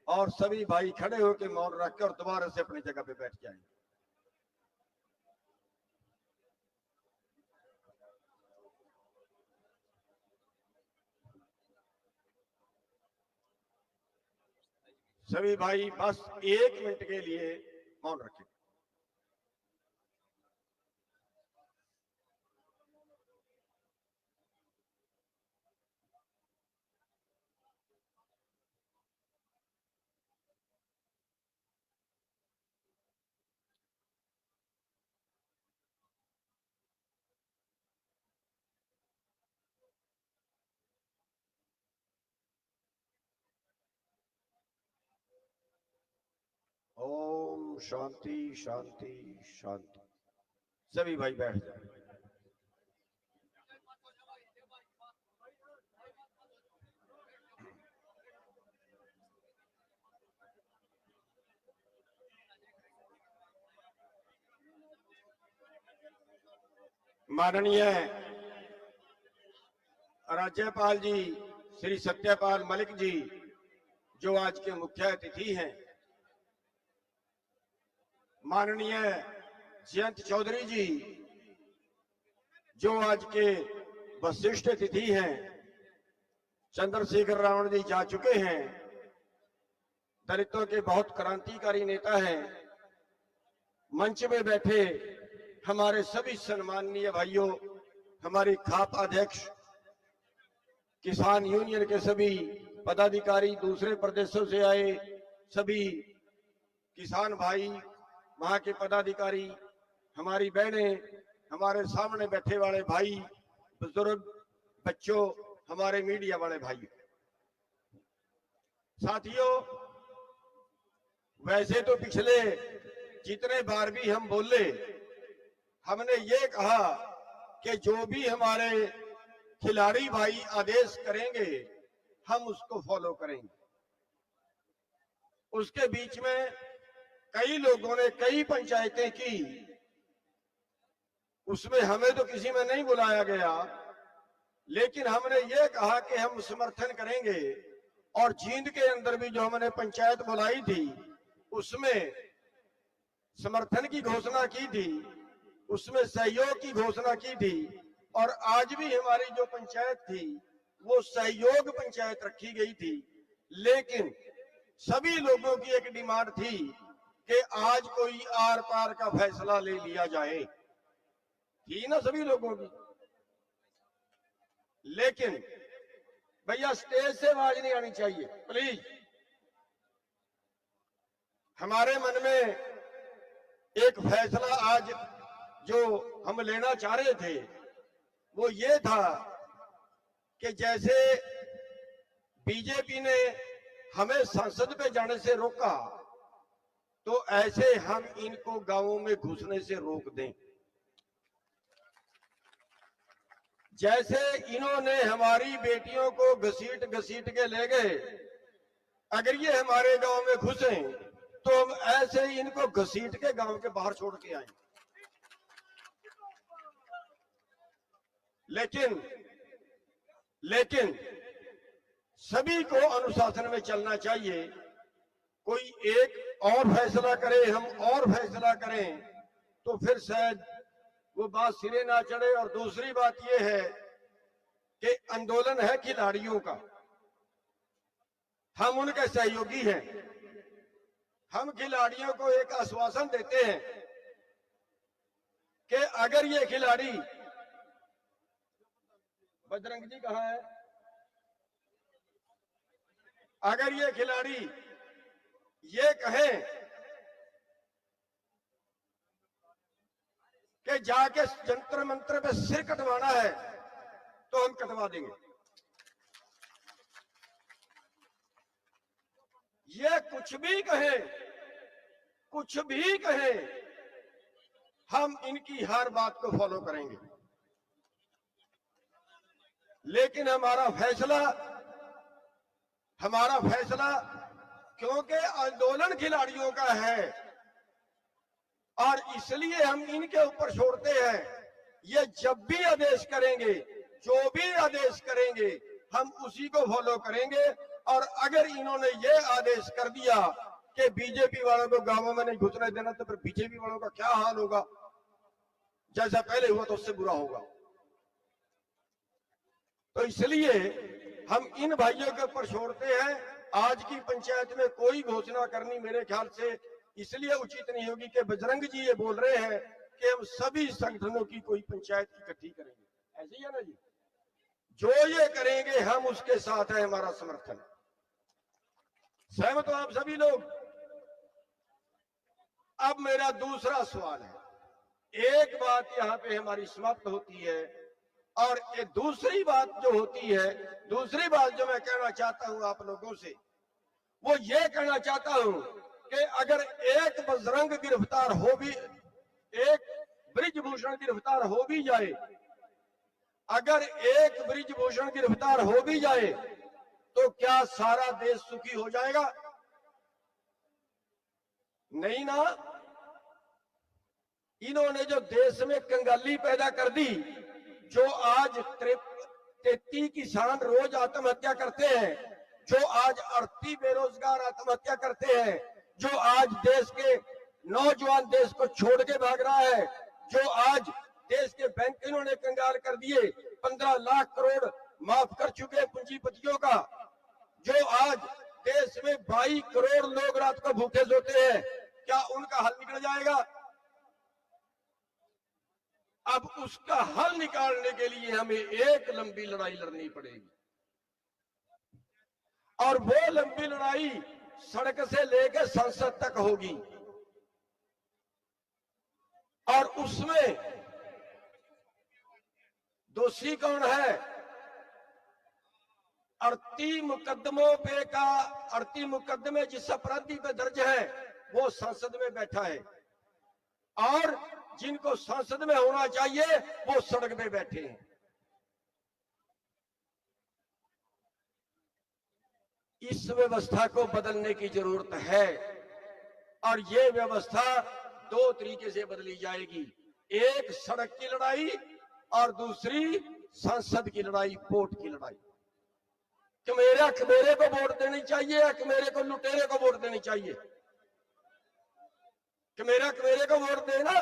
और सभी भाई खड़े होकर मौन रखकर दोबारा से अपनी जगह पे बैठ जाएंगे। सभी भाई बस 1 मिनट के लिए मौन रखें। ओम शांति शांति शांति। सभी भाई बैठ जाए। माननीय राज्यपाल जी श्री सत्यपाल मलिक जी, जो आज के मुख्य अतिथि हैं, माननीय जयंत चौधरी जी, जो आज के वरिष्ठ अतिथि हैं, चंद्रशेखर रावण जी जा चुके हैं, दलितों के बहुत क्रांतिकारी नेता हैं, मंच में बैठे हमारे सभी सम्माननीय भाइयों, हमारे खाप अध्यक्ष, किसान यूनियन के सभी पदाधिकारी, दूसरे प्रदेशों से आए सभी किसान भाई, वहां के पदाधिकारी, हमारी बहनें, हमारे सामने बैठे वाले भाई, बुजुर्ग, बच्चों, हमारे मीडिया वाले भाई, साथियों, वैसे तो पिछले जितने बार भी हम बोले, हमने ये कहा कि जो भी हमारे खिलाड़ी भाई आदेश करेंगे हम उसको फॉलो करेंगे। उसके बीच में कई लोगों ने कई पंचायतें की, उसमें हमें तो किसी में नहीं बुलाया गया, लेकिन हमने ये कहा कि हम समर्थन करेंगे। और जींद के अंदर भी जो हमने पंचायत बुलाई थी उसमें समर्थन की घोषणा की थी, उसमें सहयोग की घोषणा की थी। और आज भी हमारी जो पंचायत थी वो सहयोग पंचायत रखी गई थी, लेकिन सभी लोगों की एक डिमांड थी कि आज कोई आर पार का फैसला ले लिया जाए, थी ना सभी लोगों की। लेकिन भैया स्टेज से आवाज नहीं आनी चाहिए प्लीज। हमारे मन में एक फैसला आज जो हम लेना चाह रहे थे वो ये था कि जैसे बीजेपी ने हमें संसद पे जाने से रोका, तो ऐसे हम इनको गांवों में घुसने से रोक दें। जैसे इन्होंने हमारी बेटियों को घसीट घसीट के ले गए, अगर ये हमारे गांव में घुसे तो हम ऐसे ही इनको घसीट के गांव के बाहर छोड़ के आए। लेकिन सभी को अनुशासन में चलना चाहिए। कोई एक और फैसला करे, हम और फैसला करें, तो फिर शायद वो बात सिरे ना चढ़े। और दूसरी बात ये है कि आंदोलन है खिलाड़ियों का, हम उनके सहयोगी हैं। हम खिलाड़ियों को एक आश्वासन देते हैं कि अगर ये खिलाड़ी, बजरंग जी कहाँ है, अगर ये खिलाड़ी ये कहें कि जाके जंतर मंत्र पे सिर कटवाना है तो हम कटवा देंगे। ये कुछ भी कहे, हम इनकी हर बात को फॉलो करेंगे। लेकिन हमारा फैसला क्योंकि आंदोलन खिलाड़ियों का है और इसलिए हम इनके ऊपर छोड़ते हैं। ये जब भी आदेश करेंगे, जो भी आदेश करेंगे, हम उसी को फॉलो करेंगे। और अगर इन्होंने ये आदेश कर दिया कि बीजेपी वालों को गांवों में नहीं घुसने देना, तो फिर बीजेपी वालों का क्या हाल होगा? जैसा पहले हुआ तो उससे बुरा होगा। तो इसलिए हम इन भाइयों के ऊपर छोड़ते हैं। आज की पंचायत में कोई घोषणा करनी मेरे ख्याल से इसलिए उचित नहीं होगी कि बजरंग जी ये बोल रहे हैं कि हम सभी संगठनों की कोई पंचायत इकट्ठी करेंगे। ऐसे ही है ना जी? जो ये करेंगे हम उसके साथ है, हमारा समर्थन। सहमत हो आप सभी लोग? अब मेरा दूसरा सवाल है, एक बात यहां पे हमारी समाप्त होती है और ये दूसरी बात जो होती है, दूसरी बात जो मैं कहना चाहता हूं आप लोगों से, वो ये कहना चाहता हूं कि अगर एक बजरंग गिरफ्तार हो भी, एक बृजभूषण गिरफ्तार हो भी जाए, अगर एक बृजभूषण गिरफ्तार हो भी जाए तो क्या सारा देश सुखी हो जाएगा? नहीं ना। इन्होंने जो देश में कंगाली पैदा कर दी, जो आज 33 किसान रोज आत्महत्या करते हैं, जो आज 38 बेरोजगार आत्महत्या करते हैं, जो आज देश के नौजवान देश को छोड़ के भाग रहा है, जो आज देश के बैंक इन्होंने कंगाल कर दिए, 15 लाख करोड़ माफ कर चुके पूंजीपतियों का, जो आज देश में 22 करोड़ लोग रात को भूखे सोते हैं, क्या उनका हल निकल जाएगा? अब उसका हल निकालने के लिए हमें एक लंबी लड़ाई लड़नी पड़ेगी और वो लंबी लड़ाई सड़क से लेकर संसद तक होगी। और उसमें दोषी कौन है? 38 मुकदमों पे का 38 मुकदमे जिस अपराधी पे दर्ज है वो संसद में बैठा है और जिनको संसद में होना चाहिए वो सड़क पे बैठे हैं। इस व्यवस्था को बदलने की जरूरत है और ये व्यवस्था 2 तरीके से बदली जाएगी, एक सड़क की लड़ाई और दूसरी संसद की लड़ाई, वोट की लड़ाई। कमेरा कमेरे को वोट देनी चाहिए या कमेरे को लुटेरे को वोट देनी चाहिए? कमेरा कमेरे को वोट देना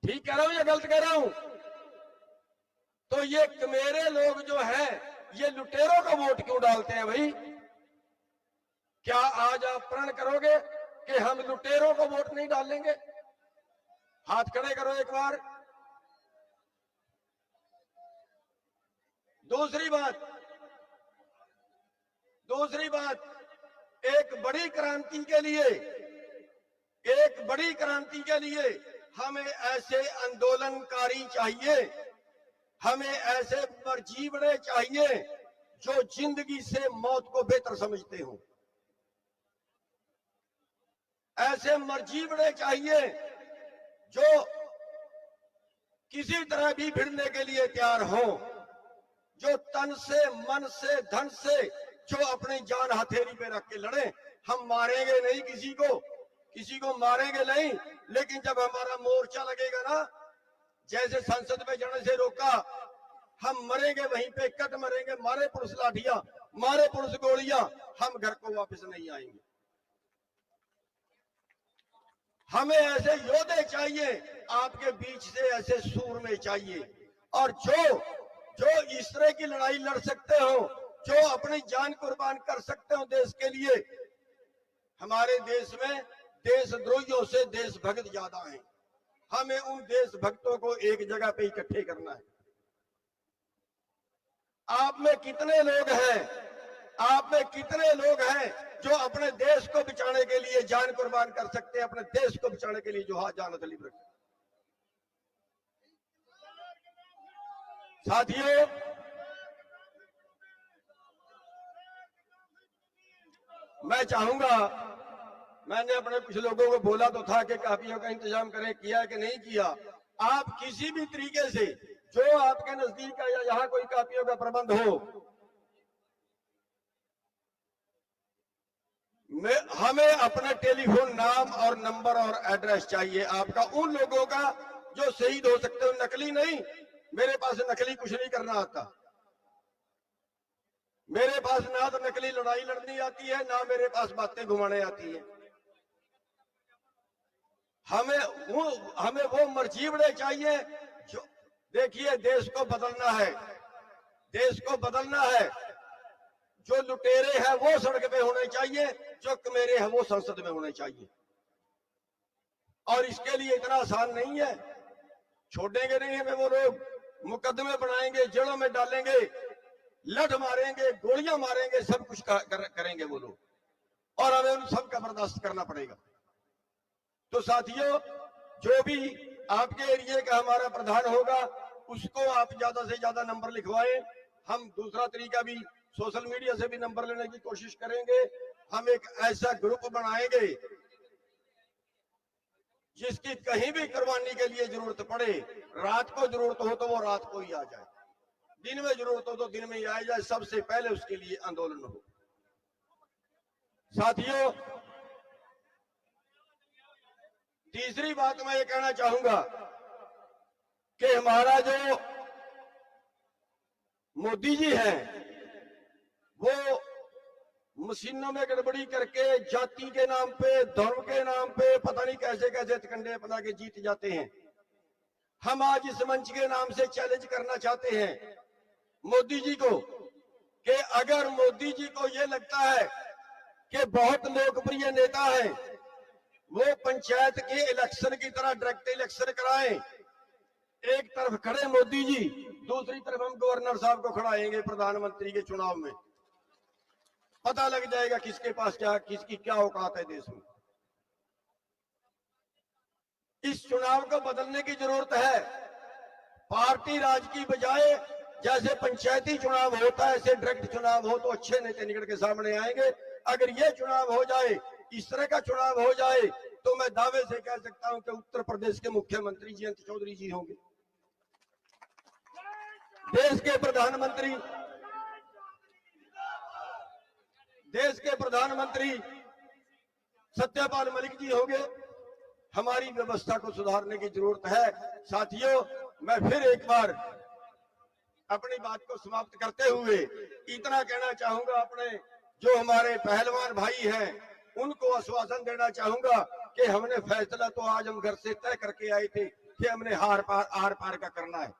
ठीक कह रहा हूं या गलत कह रहा हूं? तो ये कमेरे लोग जो है ये लुटेरों को वोट क्यों डालते हैं भाई? क्या आज आप प्रण करोगे कि हम लुटेरों को वोट नहीं डालेंगे? हाथ खड़े करो एक बार। दूसरी बात, दूसरी बात, एक बड़ी क्रांति के लिए हमें ऐसे आंदोलनकारी चाहिए, हमें ऐसे मर्जीबड़े चाहिए जो जिंदगी से मौत को बेहतर समझते हो। ऐसे मर्जीबड़े चाहिए जो किसी तरह भी भिड़ने के लिए तैयार हो, जो तन से, मन से, धन से, जो अपनी जान हथेली पे रख के लड़े। हम मारेंगे नहीं किसी को मारेंगे नहीं, लेकिन जब हमारा मोर्चा लगेगा ना, जैसे संसद में जाने से रोका, हम मरेंगे वहीं पे, कट मरेंगे, मारे पुलिस लाठियां, मारे पुलिस गोलियां, हम घर को वापस नहीं आएंगे। हमें ऐसे योद्धे चाहिए, आपके बीच से ऐसे सूरमे चाहिए, और जो इस तरह की लड़ाई लड़ सकते हो, जो अपनी जान कुर्बान कर सकते हो देश के लिए। हमारे देश में देशद्रोहियों से देशभक्त ज्यादा हैं। हमें उन देशभक्तों को एक जगह पे इकट्ठे करना है। आप में कितने लोग हैं जो अपने देश को बचाने के लिए जान कुर्बान कर सकते हैं, अपने देश को बचाने के लिए जो जान हथेली पर रखते हैं। साथियों, मैं चाहूंगा, मैंने अपने कुछ लोगों को बोला तो था कि कापियों का इंतजाम करें, किया कि नहीं किया। आप किसी भी तरीके से, जो आपके नजदीक है या यहाँ कोई कापियों का प्रबंध हो, हमें अपना टेलीफोन नाम और नंबर और एड्रेस चाहिए आपका, उन लोगों का जो शहीद हो सकते हो, नकली नहीं। मेरे पास नकली कुछ नहीं करना आता, मेरे पास ना तो नकली लड़ाई लड़नी आती है, ना मेरे पास बातें घुमाने आती है। हमें वो मर्जीबड़े चाहिए जो, देखिए, देश को बदलना है। जो लुटेरे हैं वो सड़क पे होने चाहिए, जो कमेरे हैं वो संसद में होने चाहिए। और इसके लिए इतना आसान नहीं है, छोड़ेंगे नहीं हमें वो लोग। मुकदमे बनाएंगे, जेलों में डालेंगे, लठ मारेंगे, गोलियां मारेंगे, सब कुछ करेंगे वो लोग, और हमें उन सब का बर्दाश्त करना पड़ेगा। तो साथियों, जो भी आपके एरिया का हमारा प्रधान होगा, उसको आप ज्यादा से ज्यादा नंबर लिखवाएं। हम दूसरा तरीका भी, सोशल मीडिया से भी नंबर लेने की कोशिश करेंगे। हम एक ऐसा ग्रुप बनाएंगे जिसकी कहीं भी कुर्बानी के लिए जरूरत पड़े, रात को जरूरत हो तो वो रात को ही आ जाए, दिन में जरूरत हो तो दिन में ही आ जाए, सबसे पहले उसके लिए आंदोलन हो। साथियों, तीसरी बात मैं ये कहना चाहूंगा कि हमारा जो मोदी जी हैं, वो मशीनों में गड़बड़ी करके जाति के नाम पे, धर्म के नाम पे पता नहीं कैसे कैसे ठिकंडे बना के जीत जाते हैं। हम आज इस मंच के नाम से चैलेंज करना चाहते हैं मोदी जी को, कि अगर मोदी जी को ये लगता है कि बहुत लोकप्रिय नेता है, वो पंचायत के इलेक्शन की तरह डायरेक्ट इलेक्शन कराएं। एक तरफ खड़े मोदी जी, दूसरी तरफ हम गवर्नर साहब को खड़ाएंगे प्रधानमंत्री के चुनाव में, पता लग जाएगा किसके पास क्या, किसकी क्या औकात है देश में। इस चुनाव को बदलने की जरूरत है। पार्टी राज की बजाय जैसे पंचायती चुनाव होता है, ऐसे डायरेक्ट चुनाव हो तो अच्छे नेता निकल के सामने आएंगे। अगर ये चुनाव हो जाए, इस तरह का चुनाव हो जाए, तो मैं दावे से कह सकता हूं कि उत्तर प्रदेश के मुख्यमंत्री जयंत चौधरी जी होंगे, देश के प्रधानमंत्री सत्यपाल मलिक जी होंगे। हमारी व्यवस्था को सुधारने की जरूरत है। साथियों, मैं फिर एक बार अपनी बात को समाप्त करते हुए इतना कहना चाहूंगा, अपने जो हमारे पहलवान भाई हैं उनको आश्वासन देना चाहूंगा कि हमने फैसला तो आज हम घर से तय करके आए थे कि हमने आर पार का करना है,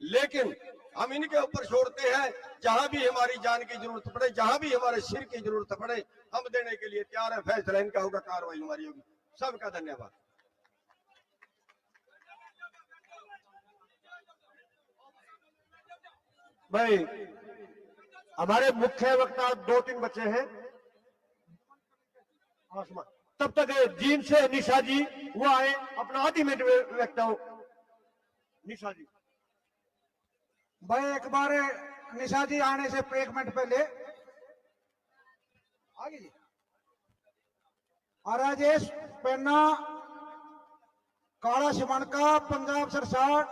लेकिन हम इनके ऊपर छोड़ते हैं। जहां भी हमारी जान की जरूरत पड़े, जहां भी हमारे सिर की जरूरत पड़े, हम देने के लिए तैयार है। फैसला इनका होगा, कार्रवाई हमारी होगी। सबका धन्यवाद। भाई हमारे मुख्य वक्ता 2-3 बच्चे हैं। तब तक जीन से निशा जी वो आए, अपना आधी मिनट व्यक्त हो। निशा जी भाई एक बार निशा जी आने से 1 मिनट पहले आगे जी राजेश पेन्ना, काला सिमनका, पंजाब सरसाट,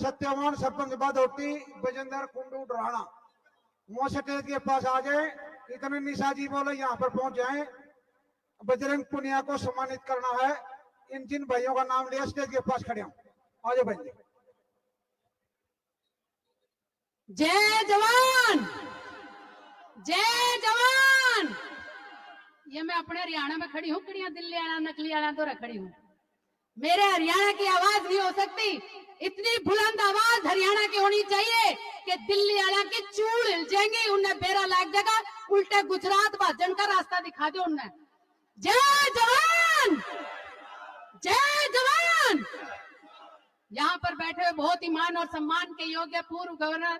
सत्यवान सरपंच बादोटी, विजेंद्र कुंडू डराना वो स्टेज के पास आ जाए। इतने निशा जी बोले यहाँ पर पहुंच जाए। बजरंग पुनिया को सम्मानित करना है। इन जिन भाइयों का नाम लिया स्टेज के पास खड़े हो, आ जाओ भाई। जय जवान, जय जवान। ये मैं अपने हरियाणा में खड़ी हूँ, किड़िया दिल्ली आना नकली आना तो खड़ी हूँ। मेरे हरियाणा की आवाज नहीं हो सकती, इतनी बुलंद आवाज हरियाणा की होनी चाहिए कि दिल्ली आना की चूड़ हिल जाएंगी, उन्हें बेरा लाग जाएगा, उल्टे गुजरात भाजन का रास्ता दिखा दो उन्हें। जय जवान, जय जवान। यहाँ पर बैठे हुए बहुत ही मान और सम्मान के योग्य पूर्व गवर्नर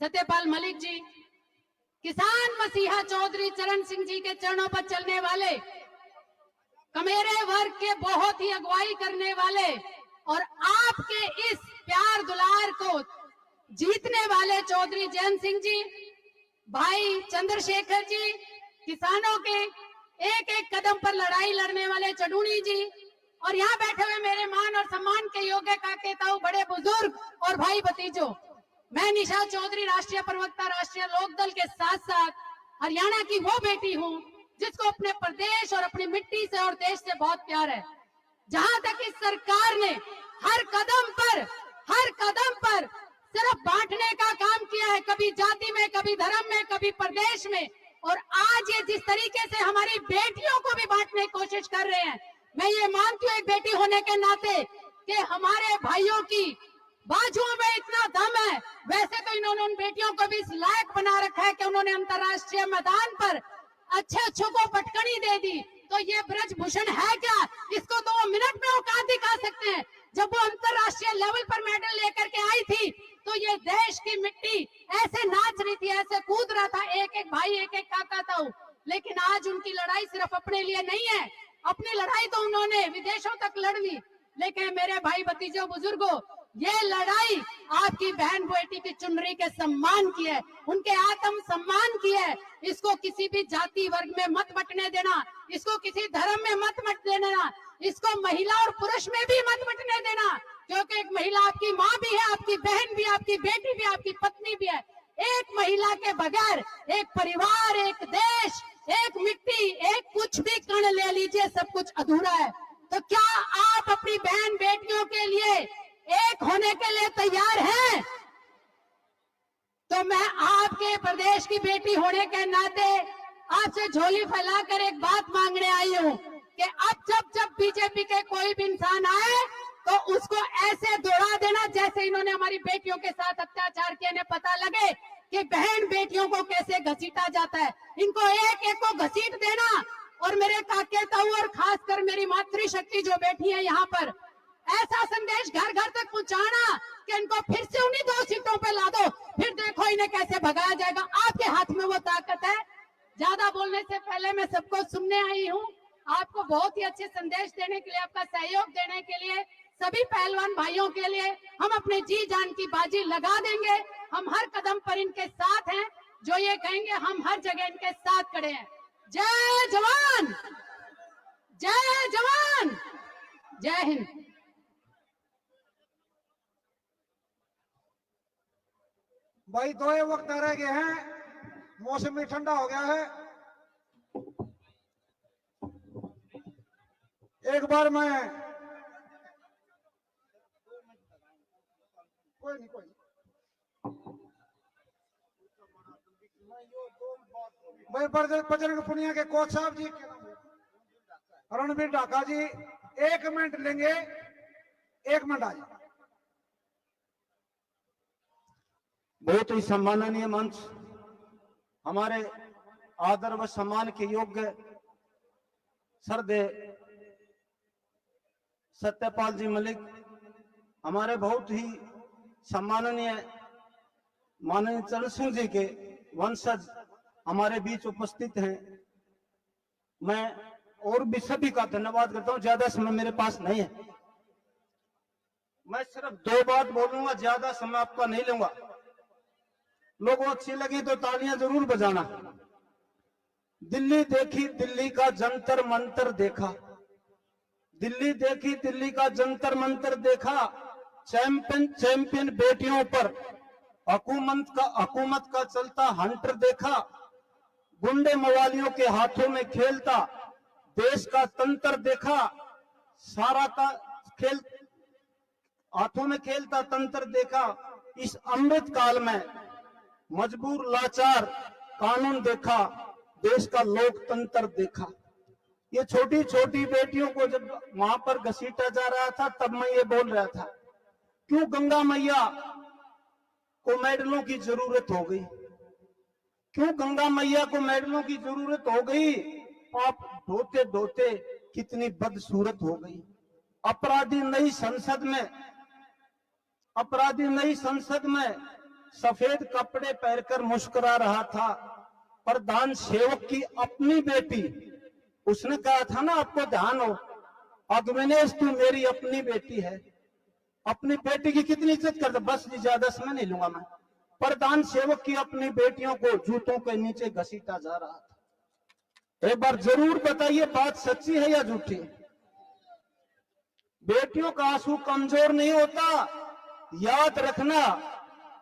सत्यपाल मलिक जी, किसान मसीहा चौधरी चरण सिंह जी के चरणों पर चलने वाले, कमेरे वर्ग के बहुत ही अगुवाई करने वाले और आपके इस प्यार दुलार को जीतने वाले चौधरी जयंत सिंह जी, भाई चंद्रशेखर जी, किसानों के एक एक कदम पर लड़ाई लड़ने वाले चडूणी जी, और यहाँ बैठे हुए मेरे मान और सम्मान के योग्य काके ताऊ, बड़े बुजुर्ग और भाई भतीजों। मैं निशा चौधरी, राष्ट्रीय प्रवक्ता राष्ट्रीय लोकदल के साथ साथ हरियाणा की वो बेटी हूँ जिसको अपने प्रदेश और अपनी मिट्टी से और देश से बहुत प्यार है। जहां तक इस सरकार ने हर कदम पर सिर्फ बांटने का काम किया है, कभी जाति में, कभी धर्म में, कभी प्रदेश में, और आज ये जिस तरीके से हमारी बेटियों को भी बांटने की कोशिश कर रहे हैं, मैं ये मानती हूँ एक बेटी होने के नाते कि हमारे भाइयों की बाजुओं में इतना दम है। वैसे तो इन्होंने उन बेटियों को भी इस लायक बना रखा है कि उन्होंने अंतर्राष्ट्रीय मैदान पर अच्छों को पटकनी दे दी। तो ये ब्रजभूषण है क्या? इसको 2 मिनट में औकात दिखा सकते हैं। जब वो अंतर्राष्ट्रीय लेवल पर मेडल लेकर के आई थी तो ये देश की मिट्टी ऐसे नाच रही थी, ऐसे कूद रहा था, एक एक भाई, एक एक काका ताऊ। लेकिन आज उनकी लड़ाई सिर्फ अपने लिए नहीं है, अपनी लड़ाई तो उन्होंने विदेशों तक लड़ ली, लेकिन मेरे भाई भतीजों बुजुर्गों, ये लड़ाई आपकी बहन बेटी की चुनरी के सम्मान की है, उनके आत्म सम्मान की है। इसको किसी भी जाति वर्ग में मत बंटने देना, इसको किसी धर्म में मत बंटने देना, इसको महिला और पुरुष में भी मत बंटने देना, क्योंकि एक महिला आपकी माँ भी है, आपकी बहन भी, आपकी बेटी भी, आपकी पत्नी भी है। एक महिला के बगैर एक परिवार, एक देश, एक मिट्टी, एक कुछ भी कण ले लीजिए, सब कुछ अधूरा है। तो क्या आप अपनी बहन बेटियों के लिए एक होने के लिए तैयार हैं? तो मैं आपके प्रदेश की बेटी होने के नाते आपसे झोली फैलाकर एक बात मांगने आई हूँ कि अब जब बीजेपी के कोई भी इंसान आए तो उसको ऐसे दौड़ा देना जैसे इन्होंने हमारी बेटियों के साथ अत्याचार किया, ने पता लगे कि बहन बेटियों को कैसे घसीटा जाता है। इनको एक एक को घसीट देना और मेरे काके ताऊ और खासकर मेरी मातृशक्ति जो बैठी है यहाँ पर, ऐसा संदेश घर घर तक पहुंचाना कि इनको फिर से उन्हीं 2 सीटों पे ला दो, फिर देखो इन्हें कैसे भगाया जाएगा। आपके हाथ में वो ताकत है। ज्यादा बोलने से पहले मैं सबको सुनने आई हूँ, आपको बहुत ही अच्छे संदेश देने के लिए, आपका सहयोग देने के लिए, सभी पहलवान भाइयों के लिए हम अपने जी जान की बाजी लगा देंगे। हम हर कदम पर इनके साथ हैं, जो ये कहेंगे हम हर जगह इनके साथ खड़े हैं। जय जवान, जय जवान, जय हिंद। भाई 2 वक्त रह गए हैं, मौसम भी ठंडा हो गया है। एक बार मैं कोई नहीं भाई बजरंग पुनिया के कोच साहब जी, रणबीर ढाका जी 1 मिनट लेंगे, 1 मिनट आ जाए। बहुत ही सम्माननीय मंच, हमारे आदर व सम्मान के योग्य श्रद्धेय सत्यपाल जी मलिक, हमारे बहुत ही सम्माननीय माननीय चरण सिंह जी के वंशज हमारे बीच उपस्थित हैं, मैं और भी सभी का धन्यवाद करता हूं। ज्यादा समय मेरे पास नहीं है, मैं सिर्फ 2 बात बोलूंगा, ज्यादा समय आपका नहीं लूंगा। लोगों को अच्छी लगी तो तालियां जरूर बजाना। दिल्ली देखी, दिल्ली का जंतर मंतर देखा, दिल्ली देखी, दिल्ली का जंतर मंतर देखा, चैंपियन चैंपियन बेटियों पर हुकूमत का चलता हंटर देखा, गुंडे मवालियों के हाथों में खेलता देश का तंत्र देखा, सारा का खेल हाथों में खेलता तंत्र देखा। इस अमृत काल में मजबूर लाचार कानून देखा, देश का लोकतंत्र देखा। ये छोटी छोटी बेटियों को जब वहां पर घसीटा जा रहा था तब मैं ये बोल रहा था, क्यों गंगा मैया को मेडलों की जरूरत हो गई, क्यों गंगा मैया को मेडलों की जरूरत हो गई। पाप ढोते ढोते कितनी बदसूरत हो गई। अपराधी नई संसद में सफेद कपड़े पहनकर मुस्कुरा रहा था। प्रधान सेवक की अपनी बेटी, उसने कहा था ना, आपको ध्यान हो, अग्निवेश तू मेरी अपनी बेटी है। अपनी बेटी की कितनी इज्जत करता। बस जी, ज्यादा समय नहीं लूंगा मैं। प्रधान सेवक की अपनी बेटियों को जूतों के नीचे घसीटा जा रहा था। एक बार जरूर बताइए, बात सच्ची है या झूठी? बेटियों का आंसू कमजोर नहीं होता, याद रखना,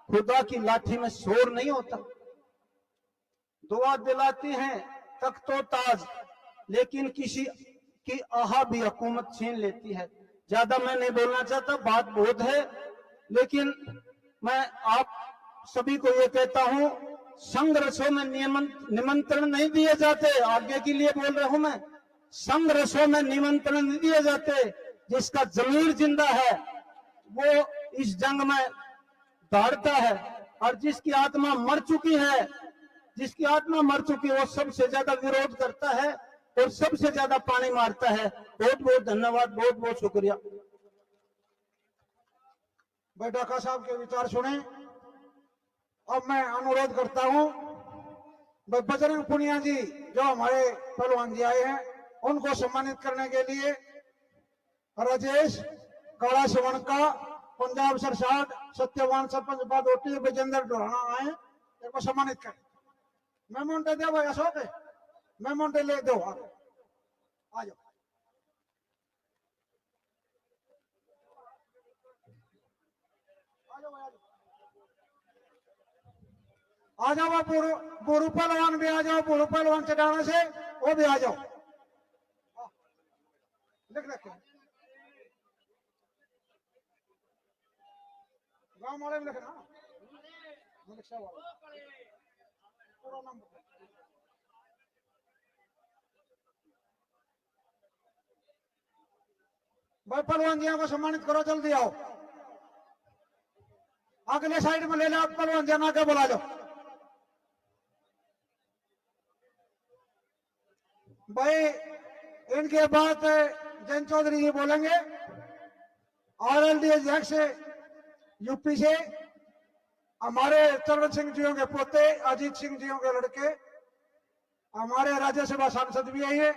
खुदा की लाठी में शोर नहीं होता। दुआ दिलाती हैं तख्तो ताज, लेकिन किसी की आहा भी हुकूमत छीन लेती है। ज्यादा मैं नहीं बोलना चाहता, बात बहुत है, लेकिन मैं आप सभी को ये कहता हूं, संघर्षों में निमंत्रण नहीं दिए जाते। आगे के लिए बोल रहा हूं मैं, संघर्षों में निमंत्रण नहीं दिए जाते। जिसका जमीर जिंदा है वो इस जंग में दौड़ता है, और जिसकी आत्मा मर चुकी है, वो सबसे ज्यादा विरोध करता है और सबसे ज्यादा पानी मारता है। बहुत बहुत धन्यवाद, बहुत बहुत शुक्रिया। भाई डाका साहब के विचार सुने। अब मैं अनुरोध करता हूं, भाई बजरंग पुनिया जी जो हमारे पहलवान जी आए हैं, उनको सम्मानित करने के लिए राजेश काला सुवर्ण का, पंजाब सरसाट, सत्यवान सरपंच बादोटी, विजेंद्र डोराना आए, इनको सम्मानित करें। मेमोंटे दो भाई, अशोक मेमोंटे ले दो, आ जाओ। आ जाओ, बुरु पहलवान भी आ जाओ, बुरु पहलवान चटाना से वो भी आ जाओ। लिख रखे गांव वाले में लिखना, पूरा नाम भाई पहलवान जी को सम्मानित करो, जल्दी आओ। अगले साइड में ले लो, पहलवान जी आके बुला लो। भाई इनके बाद जैन चौधरी जी बोलेंगे, आरएलडी अध्यक्ष यूपी से, हमारे चरण सिंह जियों के पोते, अजीत सिंह जियों के लड़के, हमारे राज्यसभा सांसद भी आए हैं।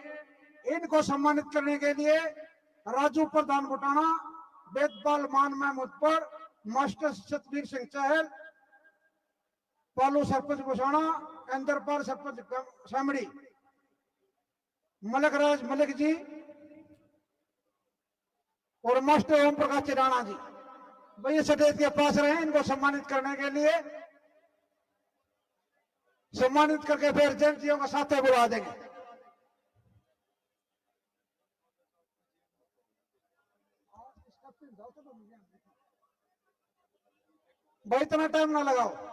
इनको सम्मानित करने के लिए राजू प्रधान बुटाना, वेदपाल मान महमूद पर, मास्टर सतवीर सिंह चहल, पालू सरपंच बुसाना, इंद्रपाल सरपंच सामड़ी, मलकराज मलिक जी और मास्टर ओम प्रकाश चिराना जी, भैया स्टेज के पास रहे। इनको सम्मानित करने के लिए सम्मानित करके फिर जयंतियों का साथ बुला देंगे। भाई इतना टाइम ना लगाओ।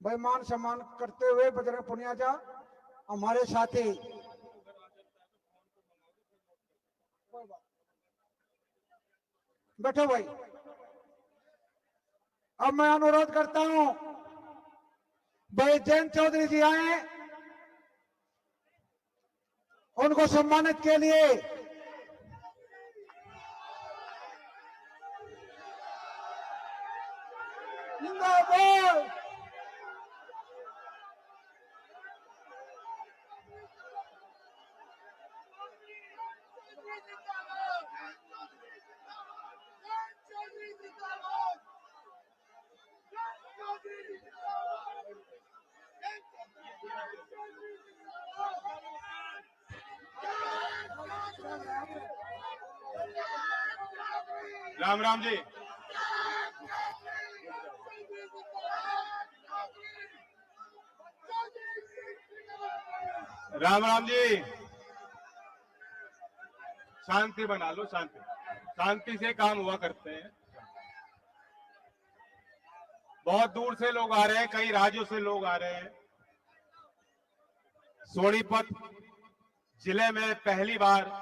भाई मान सम्मान करते हुए बजरंग पुनिया हमारे साथी बैठो भाई। अब मैं अनुरोध करता हूं भाई जयंत चौधरी जी आए, उनको सम्मानित के लिए जिंदाबाद। राम राम जी। राम राम जी। शांति बना लो, शांति शांति से काम हुआ करते हैं। बहुत दूर से लोग आ रहे हैं, कई राज्यों से लोग आ रहे हैं। सोनीपत जिले में पहली बार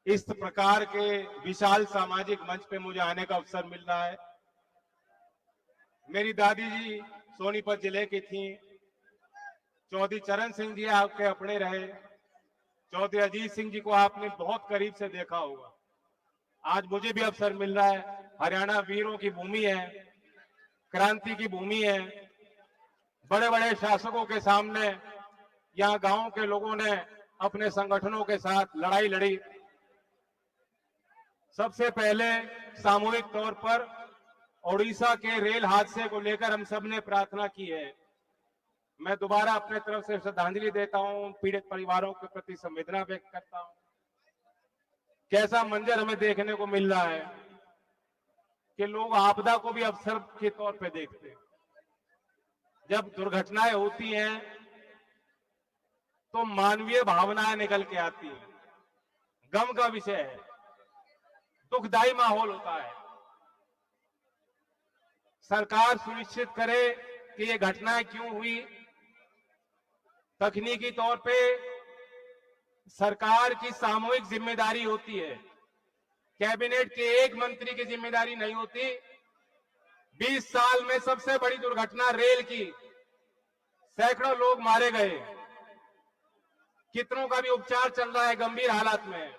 इस प्रकार के विशाल सामाजिक मंच पे मुझे आने का अवसर मिल रहा है। मेरी दादी जी सोनीपत जिले की थी। चौधरी चरण सिंह जी आपके अपने रहे। चौधरी अजीत सिंह जी को आपने बहुत करीब से देखा होगा। आज मुझे भी अवसर मिल रहा है। हरियाणा वीरों की भूमि है, क्रांति की भूमि है। बड़े बड़े शासकों के सामने यहाँ गांव के लोगों ने अपने संगठनों के साथ लड़ाई लड़ी। सबसे पहले सामूहिक तौर पर ओडिशा के रेल हादसे को लेकर हम सब ने प्रार्थना की है। मैं दोबारा अपने तरफ से श्रद्धांजलि देता हूं, पीड़ित परिवारों के प्रति संवेदना व्यक्त करता हूं। कैसा मंजर हमें देखने को मिल रहा है कि लोग आपदा को भी अवसर के तौर पे देखते हैं। जब दुर्घटनाएं होती हैं तो मानवीय भावनाएं निकल के आती हैं। गम का विषय है, दुखदाई माहौल होता है। सरकार सुनिश्चित करे कि ये घटनाएं क्यों हुई। तकनीकी तौर पे सरकार की सामूहिक जिम्मेदारी होती है, कैबिनेट के एक मंत्री की जिम्मेदारी नहीं होती। 20 साल में सबसे बड़ी दुर्घटना रेल की, सैकड़ों लोग मारे गए, कितनों का भी उपचार चल रहा है गंभीर हालात में।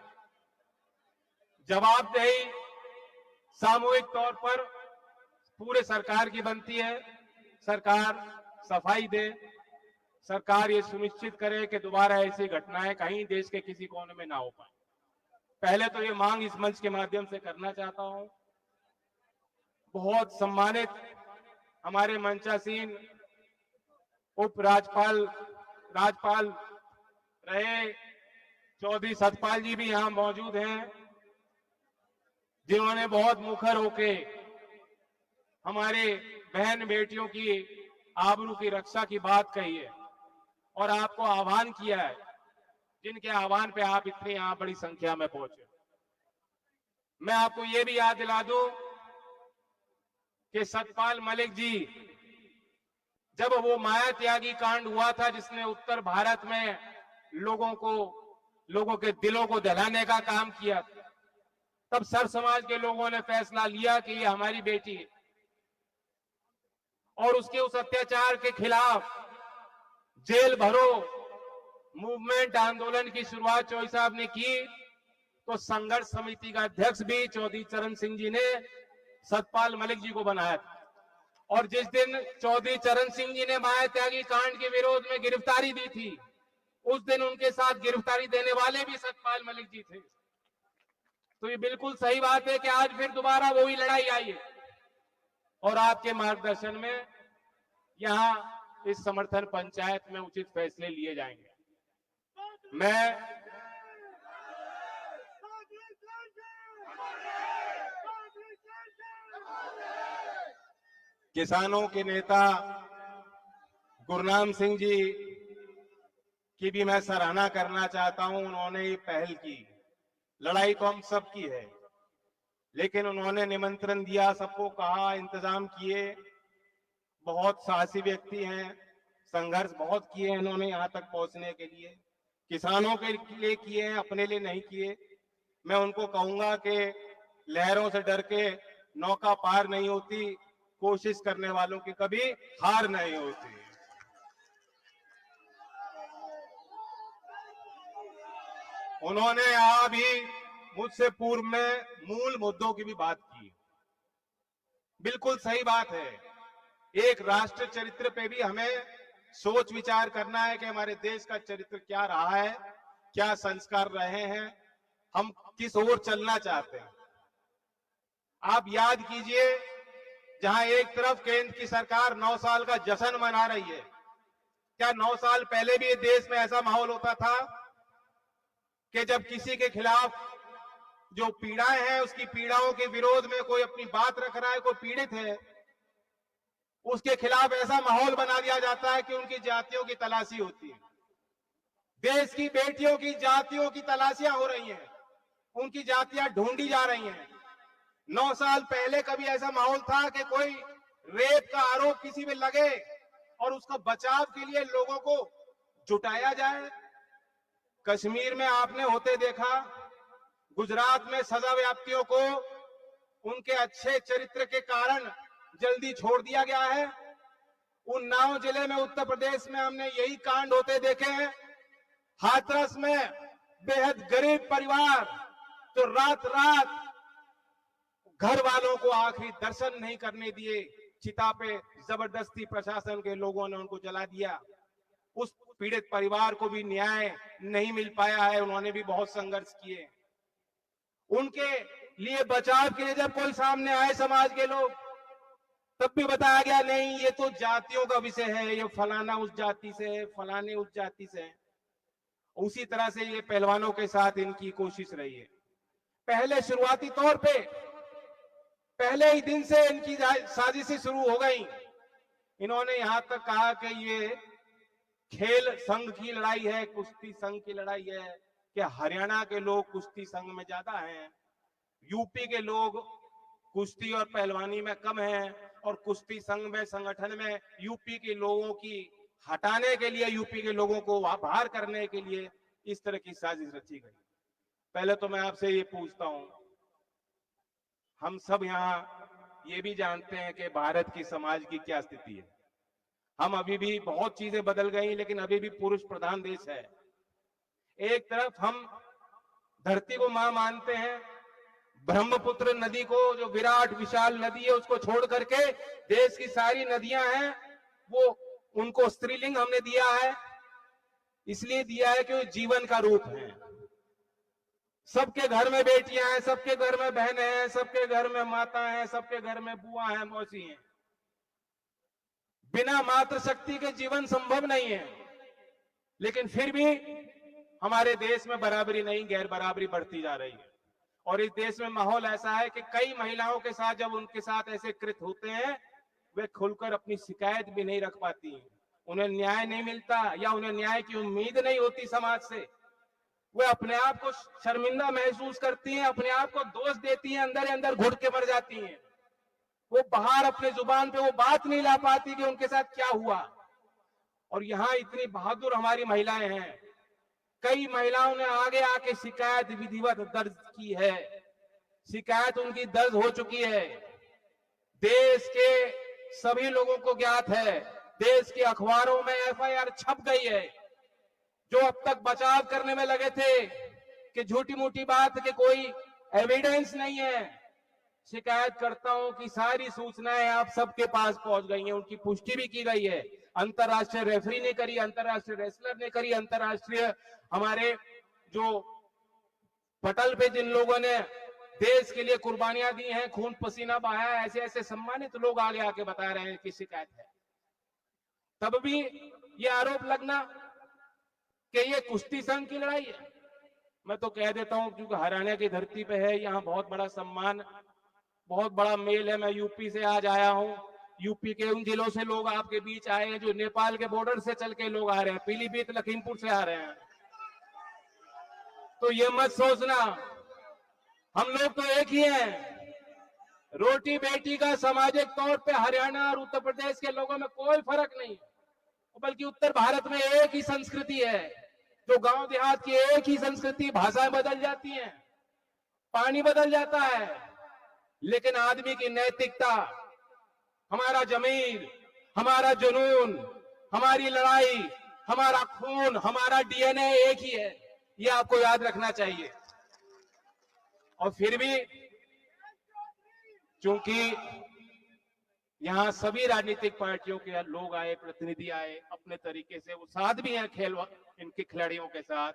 जवाबदेही सामूहिक तौर पर पूरे सरकार की बनती है। सरकार सफाई दे, सरकार ये सुनिश्चित करे कि दोबारा ऐसी घटनाएं कहीं देश के किसी कोने में ना हो पाए। पहले तो ये मांग इस मंच के माध्यम से करना चाहता हूं। बहुत सम्मानित हमारे मंचासीन उप राज्यपाल रहे चौधरी सतपाल जी भी यहां मौजूद हैं, जिन्होंने बहुत मुखर होके हमारे बहन बेटियों की आबरू की रक्षा की बात कही है और आपको आह्वान किया है, जिनके आह्वान पे आप इतनी यहां बड़ी संख्या में पहुंचे। मैं आपको ये भी याद दिला दूं कि सतपाल मलिक जी, जब वो माया त्यागी कांड हुआ था जिसने उत्तर भारत में लोगों के दिलों को दहलाने का काम किया, तब सर समाज के लोगों ने फैसला लिया कि ये हमारी बेटी है और उसके उस अत्याचार के खिलाफ जेल भरो मूवमेंट आंदोलन की शुरुआत चौधरी साहब ने की। तो संघर्ष समिति का अध्यक्ष भी चौधरी चरण सिंह जी ने सतपाल मलिक जी को बनाया था। और जिस दिन चौधरी चरण सिंह जी ने माया त्यागी कांड के विरोध में गिरफ्तारी दी थी, उस दिन उनके साथ गिरफ्तारी देने वाले भी सतपाल मलिक जी थे। तो ये बिल्कुल सही बात है कि आज फिर दोबारा वही लड़ाई आई है और आपके मार्गदर्शन में यहां इस समर्थन पंचायत में उचित फैसले लिए जाएंगे। मैं किसानों के नेता गुरनाम सिंह जी की भी मैं सराहना करना चाहता हूं। उन्होंने ये पहल की। लड़ाई तो हम सबकी है, लेकिन उन्होंने निमंत्रण दिया, सबको कहा, इंतजाम किए। बहुत साहसी व्यक्ति हैं, संघर्ष बहुत किए हैं इन्होंने यहाँ तक पहुंचने के लिए, किसानों के लिए किए हैं, अपने लिए नहीं किए। मैं उनको कहूंगा कि लहरों से डर के नौका पार नहीं होती, कोशिश करने वालों की कभी हार नहीं होती। उन्होंने यहाँ भी मुझसे पूर्व में मूल मुद्दों की भी बात की। बिल्कुल सही बात है, एक राष्ट्र चरित्र पे भी हमें सोच विचार करना है कि हमारे देश का चरित्र क्या रहा है, क्या संस्कार रहे हैं, हम किस ओर चलना चाहते हैं। आप याद कीजिए, जहां एक तरफ केंद्र की सरकार 9 साल का जश्न मना रही है, क्या 9 साल पहले भी देश में ऐसा माहौल होता था कि जब किसी के खिलाफ जो पीड़ाएं हैं, उसकी पीड़ाओं के विरोध में कोई अपनी बात रख रहा है, कोई पीड़ित है, उसके खिलाफ ऐसा माहौल बना दिया जाता है कि उनकी जातियों की तलाशी होती है। देश की बेटियों की जातियों की तलाशियां हो रही हैं, उनकी जातियां ढूंढी जा रही हैं। 9 साल पहले कभी ऐसा माहौल था कि कोई रेप का आरोप किसी पे लगे और उसका बचाव के लिए लोगों को जुटाया जाए? कश्मीर में आपने होते देखा, गुजरात में सजा व्याप्तियों को उनके अच्छे चरित्र के कारण जल्दी छोड़ दिया गया है। उन्नाव जिले में उत्तर प्रदेश में हमने यही कांड होते देखे हैं। हाथरस में बेहद गरीब परिवार तो रात रात घर वालों को आखिरी दर्शन नहीं करने दिए, चिता पे जबरदस्ती प्रशासन के लोगों ने उनको जला दिया। उस पीड़ित परिवार को भी न्याय नहीं मिल पाया है, उन्होंने भी बहुत संघर्ष किए। उनके लिए बचाव के लिए जब कोई सामने आए समाज के लोग, तब भी बताया गया नहीं, ये तो जातियों का विषय है, ये फलाना उस जाति से है, फलाने उस जाति से है। उसी तरह से ये पहलवानों के साथ इनकी कोशिश रही है। पहले शुरुआती तौर पे पहले ही दिन से इनकी साजिशें शुरू हो गई। इन्होंने यहां तक कहा कि ये खेल संघ की लड़ाई है, कुश्ती संघ की लड़ाई है, कि हरियाणा के लोग कुश्ती संघ में ज्यादा हैं, यूपी के लोग कुश्ती और पहलवानी में कम हैं, और कुश्ती संघ में संगठन में यूपी के लोगों की हटाने के लिए, यूपी के लोगों को बाहर करने के लिए इस तरह की साजिश रची गई। पहले तो मैं आपसे ये पूछता हूं, हम सब यहाँ ये भी जानते हैं कि भारत की समाज की क्या स्थिति है। हम अभी भी बहुत चीजें बदल गई, लेकिन अभी भी पुरुष प्रधान देश है। एक तरफ हम धरती को मां मानते हैं, ब्रह्मपुत्र नदी को, जो विराट विशाल नदी है, उसको छोड़ करके देश की सारी नदियां हैं वो उनको स्त्रीलिंग हमने दिया है। इसलिए दिया है कि वो जीवन का रूप है। सबके घर में बेटियां हैं, सबके घर में बहनें हैं, सबके घर में माता हैं, सबके घर में बुआ हैं, मौसी हैं। बिना मातृशक्ति के जीवन संभव नहीं है। लेकिन फिर भी हमारे देश में बराबरी नहीं, गैर बराबरी बढ़ती जा रही है। और इस देश में माहौल ऐसा है कि कई महिलाओं के साथ जब उनके साथ ऐसे कृत्य होते हैं, वे खुलकर अपनी शिकायत भी नहीं रख पाती हैं। उन्हें न्याय नहीं मिलता या उन्हें न्याय की उम्मीद नहीं होती समाज से। वे अपने आप को शर्मिंदा महसूस करती हैं, अपने आप को दोष देती हैं, अंदर अंदर घुट के मर जाती हैं। वो बाहर अपने जुबान पे वो बात नहीं ला पाती कि उनके साथ क्या हुआ। और यहाँ इतनी बहादुर हमारी महिलाएं हैं, कई महिलाओं ने आगे आके शिकायत विधिवत दर्ज की है, शिकायत उनकी दर्ज हो चुकी है। देश के सभी लोगों को ज्ञात है, देश के अखबारों में एफआईआर छप गई है। जो अब तक बचाव करने में लगे थे कि झूठी मूठी बात के कोई एविडेंस नहीं है, शिकायतकर्ताओं की सारी सूचनाएं आप सबके पास पहुंच गई हैं, उनकी पुष्टि भी की गई है। अंतरराष्ट्रीय रेफरी ने करी, अंतरराष्ट्रीय रेसलर ने करी, अंतरराष्ट्रीय हमारे जो पटल पे जिन लोगों ने देश के लिए कुर्बानियां दी हैं, खून पसीना बहाया, ऐसे ऐसे सम्मानित लोग आगे आके बता रहे हैं कि शिकायत है। तब भी ये आरोप लगना कि ये कुश्ती संघ की लड़ाई है। मैं तो कह देता हूं, क्योंकि हरियाणा की धरती पे है, यहाँ बहुत बड़ा सम्मान, बहुत बड़ा मेल है। मैं यूपी से आज आया हूं, यूपी के उन जिलों से लोग आपके बीच आए हैं जो नेपाल के बॉर्डर से चल के लोग आ रहे हैं, पीलीभीत लखीमपुर से आ रहे हैं। तो ये मत सोचना हम लोग तो एक ही हैं, रोटी बेटी का सामाजिक तौर पे हरियाणा और उत्तर प्रदेश के लोगों में कोई फर्क नहीं है, बल्कि उत्तर भारत में एक ही संस्कृति है। जो गांव देहात की एक ही संस्कृति, भाषाएं बदल जाती हैं, पानी बदल जाता है, लेकिन आदमी की नैतिकता, हमारा जमीर, हमारा जुनून, हमारी लड़ाई, हमारा खून, हमारा डीएनए एक ही है। ये आपको याद रखना चाहिए। और फिर भी चूंकि यहां सभी राजनीतिक पार्टियों के लोग आए, प्रतिनिधि आए, अपने तरीके से वो साथ भी हैं खेल इनके खिलाड़ियों के साथ।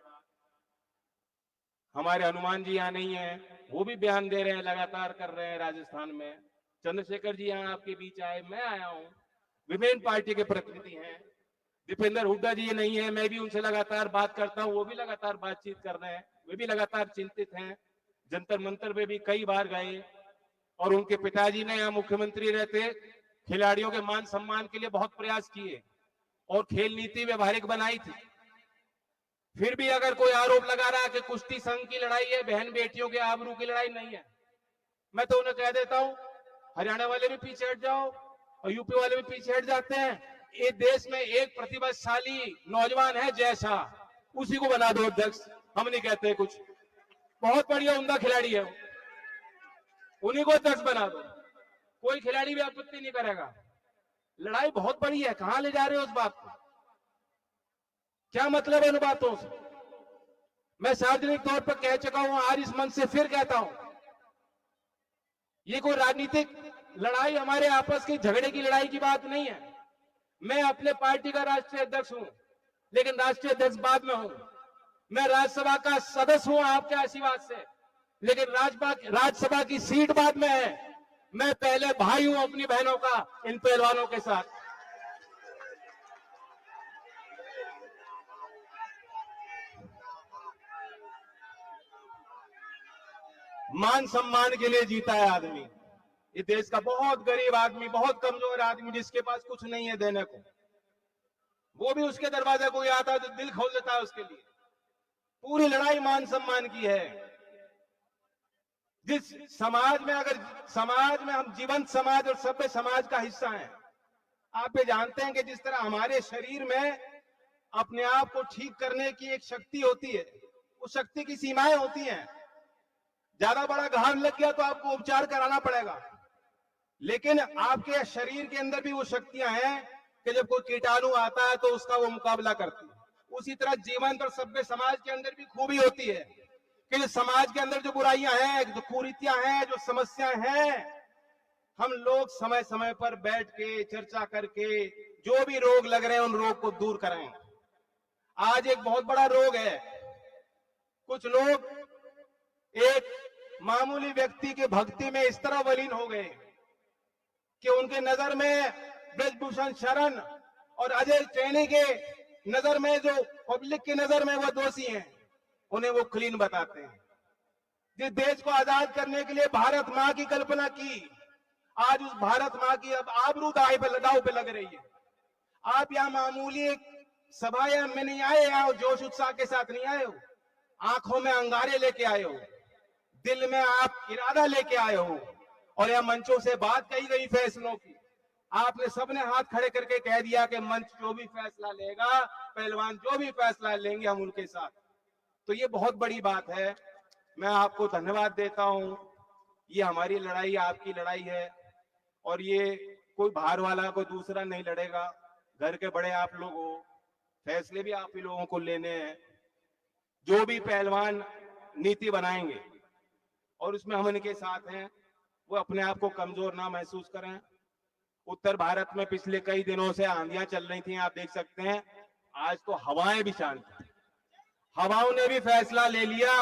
हमारे हनुमान जी यहाँ नहीं है, वो भी बयान दे रहे हैं, लगातार कर रहे हैं राजस्थान में। चंद्रशेखर जी यहाँ आपके बीच आए, मैं आया हूँ, विभिन्न पार्टी के प्रतिनिधि हैं। दीपेंद्र हुड्डा जी नहीं है, मैं भी उनसे लगातार बात करता हूँ, वो भी लगातार बातचीत कर रहे हैं, वे भी लगातार चिंतित हैं। जंतर मंतर पे भी कई बार गए और उनके पिताजी ने यहाँ मुख्यमंत्री रहते खिलाड़ियों के मान सम्मान के लिए बहुत प्रयास किए और खेल नीति व्यवहारिक बनाई थी। फिर भी अगर कोई आरोप लगा रहा है कि कुश्ती संघ की लड़ाई है, बहन बेटियों के आबरू की लड़ाई नहीं है, मैं तो उन्हें कह देता हूं, हरियाणा वाले भी पीछे हट जाओ और यूपी वाले भी पीछे हट जाते हैं। इस देश में एक प्रतिभाशाली नौजवान है जय शाह, उसी को बना दो अध्यक्ष। हम नहीं कहते कुछ, बहुत बढ़िया उम्दा खिलाड़ी है, उन्हीं को अध्यक्ष बना दो, कोई खिलाड़ी भी आपत्ति नहीं करेगा। लड़ाई बहुत बड़ी है, कहां ले जा रहे हो उस बात को? क्या मतलब है उन बातों से? मैं सार्वजनिक तौर पर कह चुका हूं, आज इस मंच से फिर कहता हूं, ये कोई राजनीतिक लड़ाई, हमारे आपस की झगड़े की लड़ाई की बात नहीं है। मैं अपने पार्टी का राष्ट्रीय अध्यक्ष हूं, लेकिन राष्ट्रीय अध्यक्ष बाद में हूं। मैं राज्यसभा का सदस्य हूं आपके आशीर्वाद से, लेकिन राज्यसभा की सीट बाद में है। मैं पहले भाई हूं अपनी बहनों का, इन पहलवानों के साथ। मान सम्मान के लिए जीता है आदमी। ये देश का बहुत गरीब आदमी, बहुत कमजोर आदमी, जिसके पास कुछ नहीं है देने को, वो भी उसके दरवाजे कोई आता है तो दिल खोल देता है उसके लिए। पूरी लड़ाई मान सम्मान की है। जिस समाज में, अगर समाज में हम जीवंत समाज और सभ्य समाज का हिस्सा हैं, आप ये जानते हैं कि जिस तरह हमारे शरीर में अपने आप को ठीक करने की एक शक्ति होती है, उस शक्ति की सीमाएं होती हैं। ज्यादा बड़ा घाव लग गया तो आपको उपचार कराना पड़ेगा, लेकिन आपके शरीर के अंदर भी वो शक्तियां हैं कि जब कोई कीटाणु आता है तो उसका वो मुकाबला करती है। उसी तरह जीवंत और सभ्य समाज के अंदर भी खूबी होती है कि जो समाज के अंदर जो बुराइयां हैं, जो कुरीतियां हैं, जो समस्याएं हैं, हम लोग समय समय पर बैठ के चर्चा करके जो भी रोग लग रहे हैं उन रोग को दूर करें। आज एक बहुत बड़ा रोग है, कुछ लोग एक मामूली व्यक्ति के भक्ति में इस तरह वलीन हो गए कि उनके नजर में ब्रजभूषण शरण और अजय चैनी के नजर में, जो पब्लिक की नजर में वो दोषी हैं, उन्हें वो क्लीन बताते हैं। जिस देश को आजाद करने के लिए भारत मां की कल्पना की, आज उस भारत मां की अब आबरू दांव पे लग रही है। आप यहाँ मामूली एक सभा में नहीं आए, यहाँ जोश उत्साह के साथ नहीं आए हो, आंखों में अंगारे लेके आए हो, दिल में आप इरादा लेके आए हो, और यह मंचों से बात कही गई फैसलों की, आपने सबने हाथ खड़े करके कह दिया कि मंच जो भी फैसला लेगा, पहलवान जो भी फैसला लेंगे हम उनके साथ। तो ये बहुत बड़ी बात है। मैं आपको धन्यवाद देता हूं। ये हमारी लड़ाई, आपकी लड़ाई है, और ये कोई बाहर वाला कोई दूसरा नहीं लड़ेगा। घर के बड़े आप लोग हो, फैसले भी आप ही लोगों को लेने हैं। जो भी पहलवान नीति बनाएंगे और उसमें हम इनके साथ हैं, वो अपने आप को कमजोर ना महसूस करें। उत्तर भारत में पिछले कई दिनों से आंधियां चल रही थी, आप देख सकते हैं। आज तो हवाएं भी शांत हैं। हवाओं ने भी फैसला ले लिया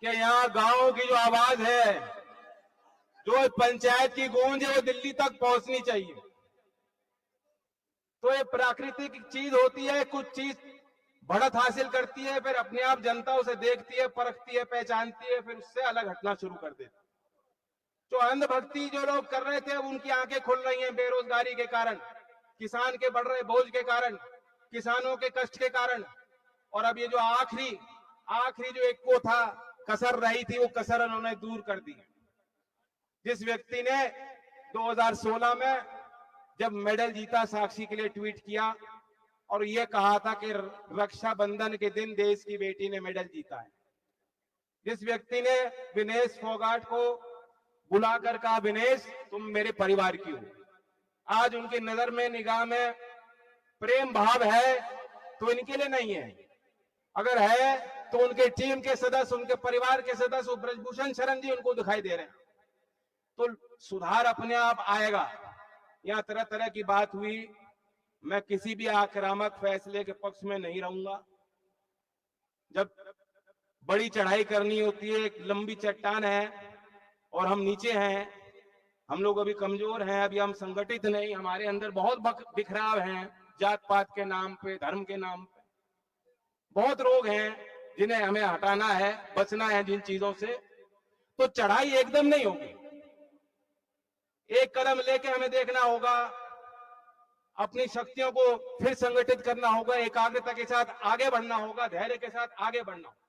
कि यहाँ गांव की जो आवाज है, जो पंचायत की गूंज है, वो दिल्ली तक पहुंचनी चाहिए। तो ये प्राकृतिक चीज होती है, कुछ चीज बढ़त हासिल करती है, फिर अपने आप जनता उसे देखती है, परखती है, पहचानती है, फिर उससे अलग हटना शुरू कर देती है। जो अंधभक्ति जो लोग कर रहे थे, उनकी आंखें खुल रही हैं बेरोजगारी के कारण, किसान के बढ़ रहे बोझ के कारण, किसानों के कष्ट के कारण। और अब ये जो आखिरी जो एक को था, कसर रही थी, वो कसर उन्होंने दूर कर दी। जिस व्यक्ति ने 2016 में जब मेडल जीता साक्षी के लिए ट्वीट किया और ये कहा था कि रक्षाबंधन के दिन देश की बेटी ने मेडल जीता है। जिस व्यक्ति ने विनेश फोगाट को बुलाकर कहा, विनेश तुम मेरे परिवार की हो, आज उनकी नजर में निगाह में प्रेम भाव है तो इनके लिए नहीं है, अगर है तो उनके टीम के सदस्य, उनके परिवार के सदस्य ब्रजभूषण शरण जी उनको दिखाई दे रहे हैं। तो सुधार अपने आप आएगा। यहाँ तरह तरह की बात हुई, मैं किसी भी आक्रामक फैसले के पक्ष में नहीं रहूंगा। जब बड़ी चढ़ाई करनी होती है, एक लंबी चट्टान है और हम नीचे हैं, हम लोग अभी कमजोर हैं, अभी हम संगठित नहीं, हमारे अंदर बहुत बिखराव हैं, जात पात के नाम पे, धर्म के नाम पे बहुत रोग हैं जिन्हें हमें हटाना है, बचना है जिन चीजों से। तो चढ़ाई एकदम नहीं होगी, एक कदम लेके हमें देखना होगा, अपनी शक्तियों को फिर संगठित करना होगा, एकाग्रता के साथ आगे बढ़ना होगा, धैर्य के साथ आगे बढ़ना होगा।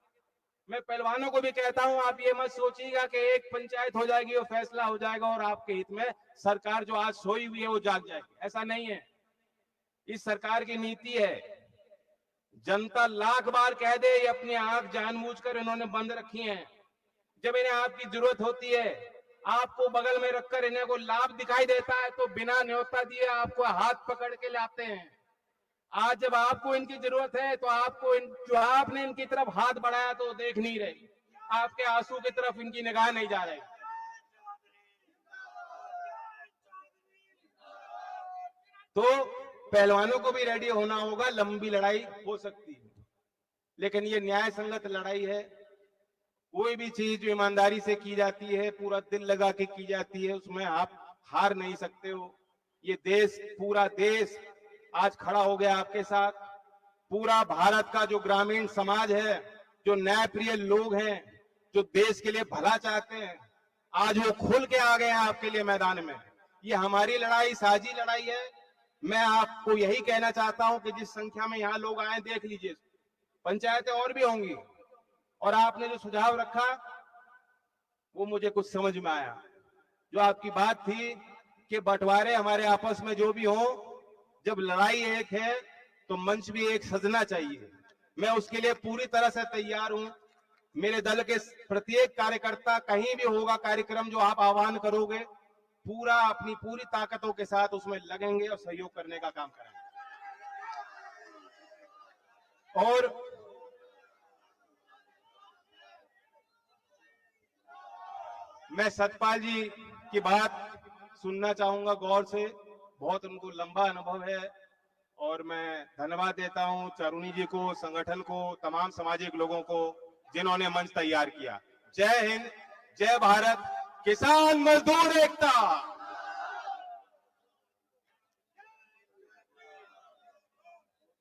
मैं पहलवानों को भी कहता हूं, आप ये मत सोचिएगा कि एक पंचायत हो जाएगी और फैसला हो जाएगा और आपके हित में सरकार जो आज सोई हुई है वो जाग जाएगी, ऐसा नहीं है। इस सरकार की नीति है, जनता लाख बार कह दे, ये अपनी आंख जानबूझकर इन्होंने बंद रखी हैं। जब इन्हें आपकी जरूरत होती है, आपको बगल में रखकर इन्हें को लाभ दिखाई देता है तो बिना न्योता दिए आपको हाथ पकड़ के लाते हैं। आज जब आपको इनकी जरूरत है तो आपको जो आपने इनकी तरफ हाथ बढ़ाया तो देख नहीं रही, आपके आंसू की तरफ इनकी निगाह नहीं जा रही। तो पहलवानों को भी रेडी होना होगा, लंबी लड़ाई हो सकती है लेकिन ये न्याय संगत लड़ाई है। कोई भी चीज जो ईमानदारी से की जाती है, पूरा दिल लगा के की जाती है, उसमें आप हार नहीं सकते हो। ये देश, पूरा देश आज खड़ा हो गया आपके साथ। पूरा भारत का जो ग्रामीण समाज है, जो न्याय प्रिय लोग हैं, जो देश के लिए भला चाहते हैं, आज वो खुल के आ गए हैं आपके लिए मैदान में। ये हमारी लड़ाई साझी लड़ाई है। मैं आपको यही कहना चाहता हूं कि जिस संख्या में यहाँ लोग आए, देख लीजिए, पंचायतें और भी होंगी, और आपने जो सुझाव रखा वो मुझे कुछ समझ में आया। जो आपकी बात थी कि बंटवारे हमारे आपस में जो भी हो, जब लड़ाई एक है तो मंच भी एक सजना चाहिए। मैं उसके लिए पूरी तरह से तैयार हूं। मेरे दल के प्रत्येक कार्यकर्ता, कहीं भी होगा कार्यक्रम जो आप आह्वान करोगे, पूरा अपनी पूरी ताकतों के साथ उसमें लगेंगे और सहयोग करने का काम करेंगे। और मैं सतपाल जी की बात सुनना चाहूंगा गौर से, बहुत उनको लंबा अनुभव है और मैं धन्यवाद देता हूं चरुणी जी को, संगठन को, तमाम सामाजिक लोगों को जिन्होंने मंच तैयार किया। जय हिंद, जय भारत, किसान मजदूर एकता।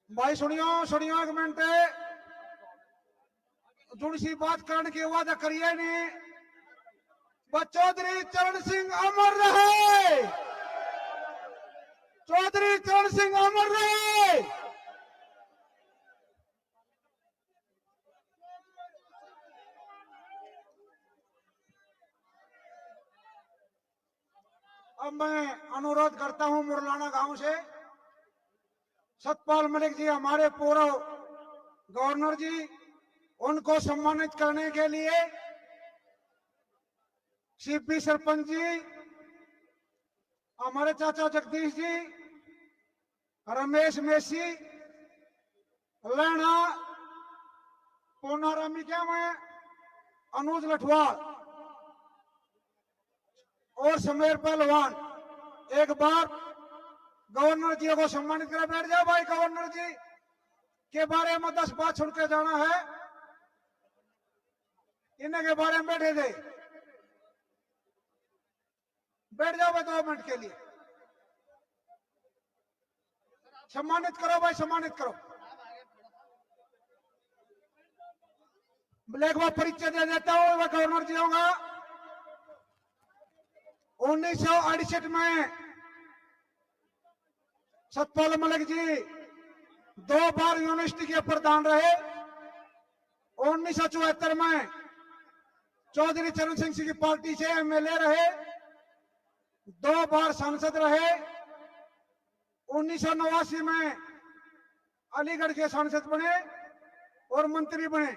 भाई सुनियो एक मिनट, जुड़ी सी बात करने की वादा करिए नहीं। चौधरी चरण सिंह अमर रहे, चौधरी चरण सिंह अमर रहे। अब मैं अनुरोध करता हूं मुरलाना गांव से सतपाल मलिक जी, हमारे पूर्व गवर्नर जी, उनको सम्मानित करने के लिए सीपी सरपंच जी, हमारे चाचा जगदीश जी, रमेश मेसी, लैना पोनारामी, क्या मैं अनुज लठवाल और समेर पहलवान, एक बार गवर्नर जी को सम्मानित कर बैठ जाओ। भाई गवर्नर जी के बारे में 10 बात सुन के जाना है, इन्हें के बारे में बैठे थे, बैठ जाओ भाई 2 मिनट के लिए। सम्मानित करो भाई, सम्मानित करो। एक बार परिचय दे देता हूं, मैं गवर्नर जी होगा। 1968 में सतपाल मलिक जी 2 बार यूनिवर्सिटी के प्रधान रहे। 1974 में चौधरी चरण सिंह की पार्टी से एमएलए रहे। 2 बार सांसद रहे। 1989 में अलीगढ़ के सांसद बने और मंत्री बने।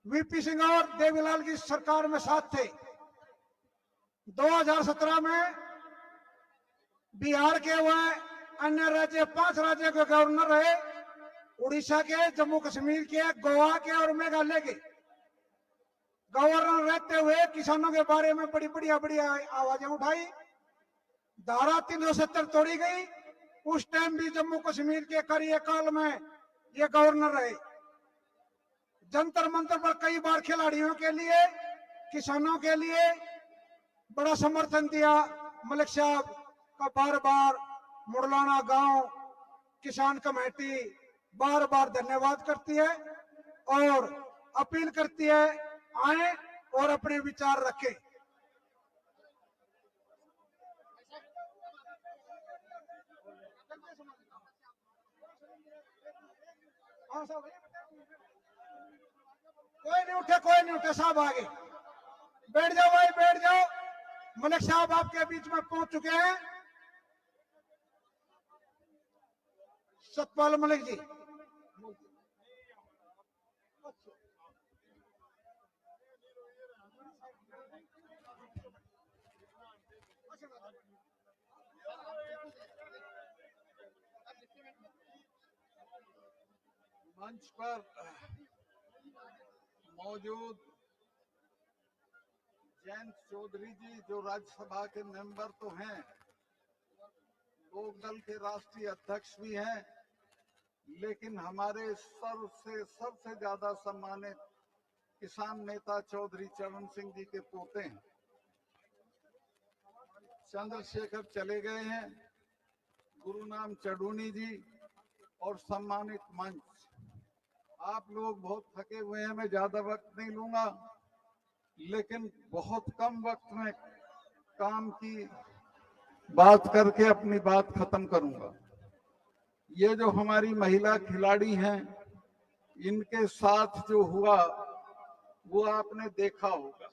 वीपी सिंह और देवीलाल की सरकार में साथ थे। 2017 में बिहार के वह अन्य राज्य 5 राज्यों के गवर्नर रहे। उड़ीसा के, जम्मू कश्मीर के, गोवा के और मेघालय के गवर्नर रहते हुए किसानों के बारे में बड़ी आवाजें उठाई। धारा 370 तोड़ी गई। उस टाइम भी जम्मू कश्मीर के कार्यकाल में ये गवर्नर रहे। जंतर मंतर पर कई बार खिलाड़ियों के लिए, किसानों के लिए बड़ा समर्थन दिया। मलिक साहब का बार बार मुरलाना गांव किसान कमेटी बार बार धन्यवाद करती है और अपील करती है आए और अपने विचार रखें। कोई नहीं उठे साहब, आगे बैठ जाओ भाई, बैठ जाओ। मलिक साहब आपके बीच में पहुंच चुके हैं। सतपाल मलिक जी, मंच पर मौजूद जयंत चौधरी जी जो राज्यसभा के मेंबर तो हैं, लोक दल के राष्ट्रीय अध्यक्ष भी हैं, लेकिन हमारे सबसे ज्यादा सम्मानित किसान नेता चौधरी चरण सिंह जी के पोते हैं। चंद्रशेखर चले गए हैं, गुरुनाम चडूनी जी और सम्मानित मंच। आप लोग बहुत थके हुए हैं, मैं ज्यादा वक्त नहीं लूंगा, लेकिन बहुत कम वक्त में काम की बात करके अपनी बात खत्म करूंगा। ये जो हमारी महिला खिलाड़ी हैं, इनके साथ जो हुआ वो आपने देखा होगा,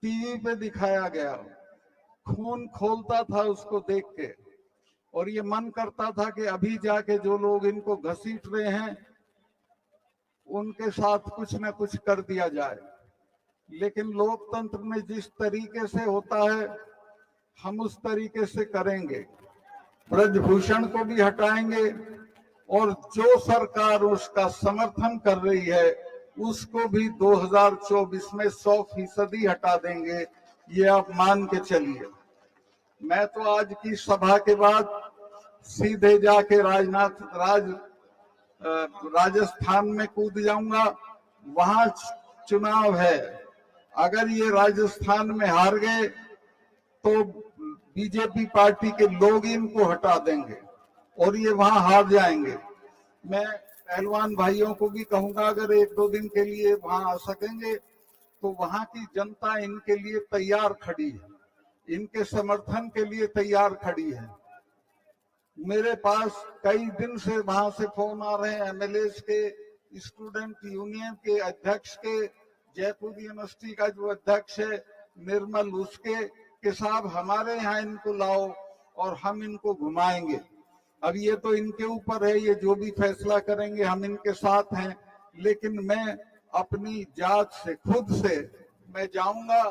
टीवी पे दिखाया गया, खून खोलता था उसको देख के, और ये मन करता था कि अभी जाके जो लोग इनको घसीट रहे हैं उनके साथ कुछ न कुछ कर दिया जाए। लेकिन लोकतंत्र में जिस तरीके से होता है हम उस तरीके से करेंगे। ब्रजभूषण को भी हटाएंगे और जो सरकार उसका समर्थन कर रही है उसको भी 2024 में 100% हटा देंगे, ये आप मान के चलिए। मैं तो आज की सभा के बाद सीधे जाके राजस्थान में कूद जाऊंगा, वहां चुनाव है। अगर ये राजस्थान में हार गए तो बीजेपी पार्टी के लोग इनको हटा देंगे और ये वहां हार जाएंगे। मैं पहलवान भाइयों को भी कहूंगा अगर 1-2 दिन के लिए वहां आ सकेंगे तो वहां की जनता इनके लिए तैयार खड़ी है, इनके समर्थन के लिए तैयार खड़ी है। मेरे पास कई दिन से वहां से फोन आ रहे हैं एमएलए के, स्टूडेंट यूनियन के अध्यक्ष के, जयपुर यूनिवर्सिटी का जो अध्यक्ष है निर्मल, उसके कि साहब हमारे यहाँ इनको लाओ और हम इनको घुमाएंगे। अब ये तो इनके ऊपर है, ये जो भी फैसला करेंगे हम इनके साथ हैं, लेकिन मैं अपनी जात से खुद से मैं जाऊंगा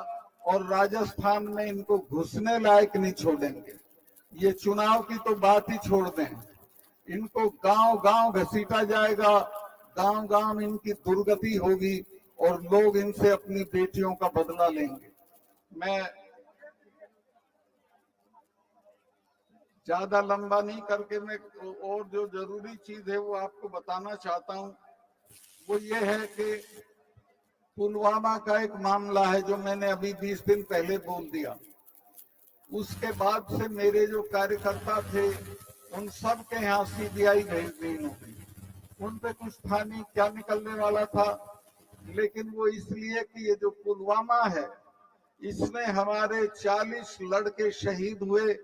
और राजस्थान में इनको घुसने लायक नहीं छोड़ेंगे। ये चुनाव की तो बात ही छोड़ दें, इनको गांव गांव घसीटा जाएगा, गांव गांव इनकी दुर्गति होगी और लोग इनसे अपनी बेटियों का बदला लेंगे। मैं ज्यादा लंबा नहीं करके मैं और जो जरूरी चीज है वो आपको बताना चाहता हूं। वो ये है कि पुलवामा का एक मामला है जो मैंने अभी 20 दिन पहले बोल दिया। उसके बाद से मेरे जो कार्यकर्ता थे उन सब के यहाँ सीबीआई भेज दी उन्होंने। उन पे कुछ था नहीं, क्या निकलने वाला था, लेकिन वो इसलिए कि ये जो पुलवामा है इसमें हमारे 40 लड़के शहीद हुए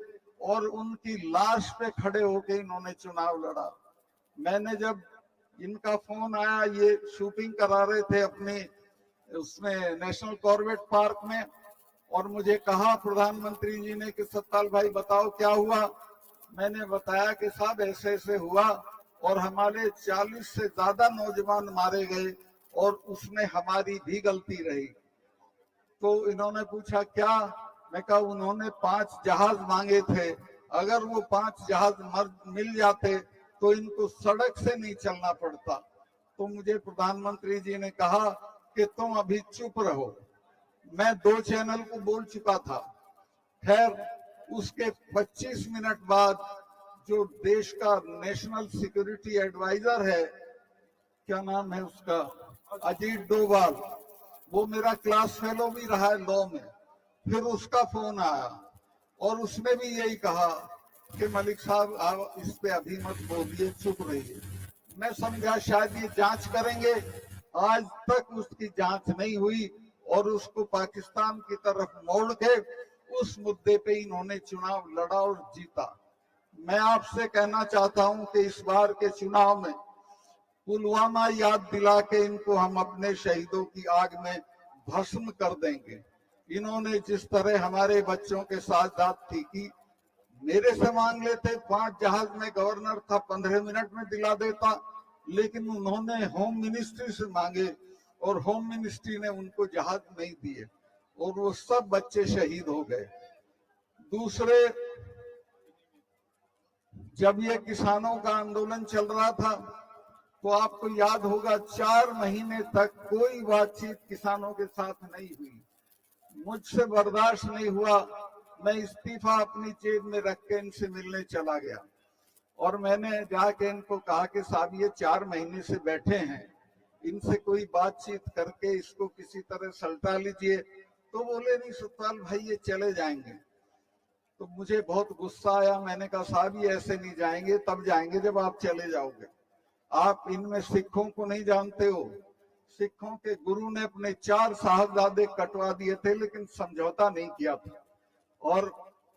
और उनकी लाश पे खड़े होके इन्होंने चुनाव लड़ा। मैंने जब इनका फोन आया, ये शूटिंग करा रहे थे अपने उसमें नेशनल कॉर्बेट पार्क में, और मुझे कहा प्रधानमंत्री जी ने कि सत्ताल भाई बताओ क्या हुआ। मैंने बताया कि साहब ऐसे ऐसे हुआ और हमारे 40 से ज्यादा नौजवान मारे गए और उसमें हमारी भी गलती रही। तो इन्होंने पूछा क्या, मैं कहा उन्होंने 5 जहाज मांगे थे, अगर वो 5 जहाज मिल जाते तो इनको सड़क से नहीं चलना पड़ता। तो मुझे प्रधानमंत्री जी ने कहा कि तुम अभी चुप रहो। मैं 2 चैनल को बोल चुका था। खैर उसके 25 मिनट बाद जो देश का नेशनल सिक्योरिटी एडवाइजर है, क्या नाम है उसका, अजीत डोभाल, वो मेरा क्लास फेलो भी रहा है लॉ में, फिर उसका फोन आया और उसने भी यही कहा कि मलिक साहब आप इस पे अभी मत बोलिए, चुप रहिए। मैं समझा शायद ये जांच करेंगे, आज तक उसकी जांच नहीं हुई और उसको पाकिस्तान की तरफ मोड़ के उस मुद्दे पे इन्होंने चुनाव लड़ा और जीता। मैं आपसे कहना चाहता हूं कि इस बार के चुनाव में पुलवामा याद दिला के इनको हम अपने शहीदों की आग में भस्म कर देंगे। इन्होंने जिस तरह हमारे बच्चों के साथ ज्यादती की, मेरे से मांग लेते 5 जहाज में गवर्नर था 15 मिनट में दिला देता, लेकिन उन्होंने होम मिनिस्ट्री से मांगे और होम मिनिस्ट्री ने उनको जहाज नहीं दिए और वो सब बच्चे शहीद हो गए। दूसरे, जब ये किसानों का आंदोलन चल रहा था तो आपको याद होगा 4 महीने तक कोई बातचीत किसानों के साथ नहीं हुई। मुझसे बर्दाश्त नहीं हुआ, मैं इस्तीफा अपनी जेब में रख के इनसे मिलने चला गया और मैंने जाके इनको कहा कि साहब ये 4 महीने से बैठे हैं, इनसे कोई बातचीत करके इसको किसी तरह सल्टा लीजिए। तो बोले नहीं सतपाल भाई ये चले जाएंगे। तो मुझे बहुत गुस्सा आया, मैंने कहा साहब ये ऐसे नहीं जाएंगे, तब जाएंगे जब आप चले जाओगे। आप इनमें सिखों को नहीं जानते हो, सिखों के गुरु ने अपने 4 साहबजादे कटवा दिए थे लेकिन समझौता नहीं किया था। और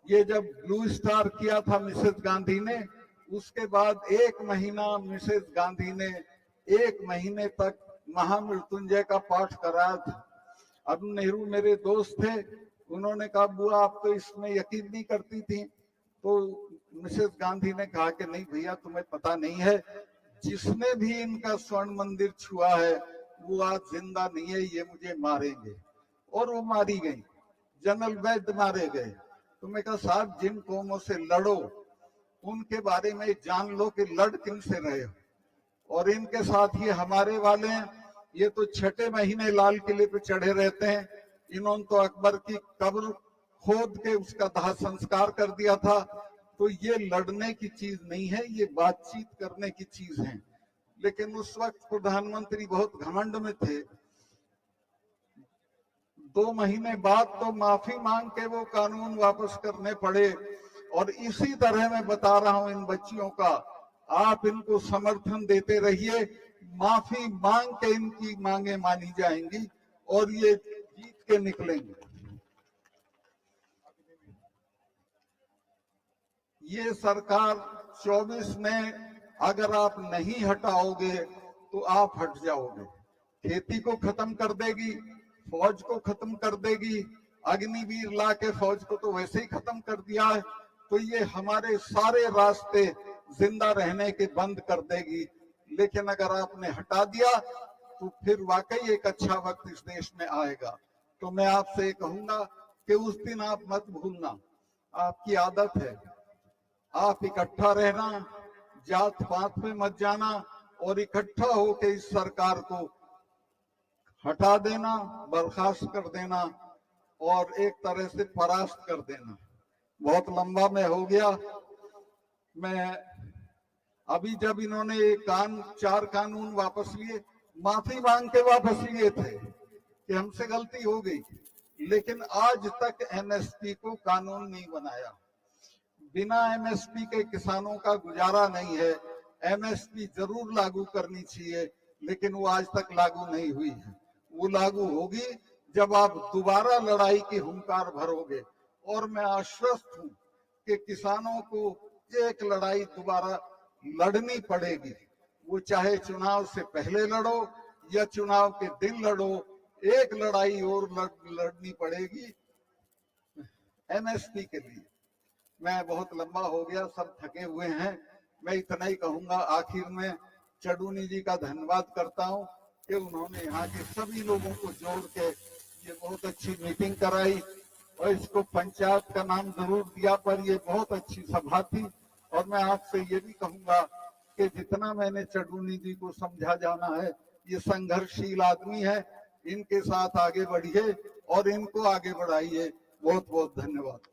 ये जब ब्लू स्टार किया था मिसेस गांधी ने, उसके बाद 1 महीना मिसेस गांधी ने 1 महीने तक महामृत्युंजय का पाठ कराया था। अरुण नेहरू मेरे दोस्त थे, उन्होंने कहा बुआ आप तो इसमें यकीन नहीं करती थी। तो मिसेस गांधी ने कहा कि नहीं भैया तुम्हें पता नहीं है, जिसने भी इनका स्वर्ण मंदिर छुआ है वो आज जिंदा नहीं है, ये मुझे मारेंगे। और वो मारी गई, जनरल वैद्य मारे गए। तो मैं कहा साहब जिन कौमों से लड़ो उनके बारे में जान लो कि लड़ किन से रहे हो। और इनके साथ ये हमारे वाले हैं, ये तो 6ठे महीने लाल किले पे चढ़े रहते हैं। इन्होंने तो अकबर की कब्र खोद के उसका दाह संस्कार कर दिया था। तो ये लड़ने की चीज नहीं है, ये बातचीत करने की चीज है। लेकिन उस वक्त प्रधानमंत्री बहुत घमंड में थे। 2 महीने बाद तो माफी मांग के वो कानून वापस करने पड़े। और इसी तरह मैं बता रहा हूं इन बच्चियों का, आप इनको समर्थन देते रहिए, माफी मांग के इनकी मांगे मानी जाएंगी और ये जीत के निकलेंगे। ये सरकार 24 में अगर आप नहीं हटाओगे तो आप हट जाओगे। खेती को खत्म कर देगी, फौज को खत्म कर देगी, अग्निवीर ला के फौज को तो वैसे ही खत्म कर दिया है। तो ये हमारे सारे रास्ते जिंदा रहने के बंद कर देगी। लेकिन अगर आपने हटा दिया तो फिर वाकई एक अच्छा वक्त इस देश में आएगा। तो मैं आपसे कहूंगा कि उस दिन आप मत भूलना, आपकी आदत है, आप इकट्ठा रहना, जात पात में मत जाना और इकट्ठा होकर इस सरकार को हटा देना, बर्खास्त कर देना और एक तरह से परास्त कर देना। बहुत लंबा में हो गया। मैं अभी जब इन्होंने 4 कानून वापस लिए, माफी मांग के वापस लिए थे कि हमसे गलती हो गई, लेकिन आज तक एमएसपी को कानून नहीं बनाया। बिना एमएसपी के किसानों का गुजारा नहीं है। एमएसपी जरूर लागू करनी चाहिए, लेकिन वो आज तक लागू नहीं हुई है। वो लागू होगी जब आप दोबारा लड़ाई की हुंकार भरोगे। और मैं आश्वस्त हूं कि किसानों को एक लड़ाई दोबारा लड़नी पड़ेगी। वो चाहे चुनाव से पहले लड़ो या चुनाव के दिन लड़ो, एक लड़ाई और लड़नी पड़ेगी। एमएसपी के लिए। मैं बहुत लंबा हो गया, सब थके हुए हैं, मैं इतना ही कहूंगा। आखिर में चडूनी जी का धन्यवाद करता हूं कि उन्होंने यहाँ के सभी लोगों को जोड़ के ये बहुत अच्छी मीटिंग कराई और इसको पंचायत का नाम जरूर दिया, पर ये बहुत अच्छी सभा थी। और मैं आपसे ये भी कहूंगा कि जितना मैंने चडूनी जी को समझा जाना है, ये संघर्षशील आदमी है, इनके साथ आगे बढ़िए और इनको आगे बढ़ाइए। बहुत बहुत धन्यवाद।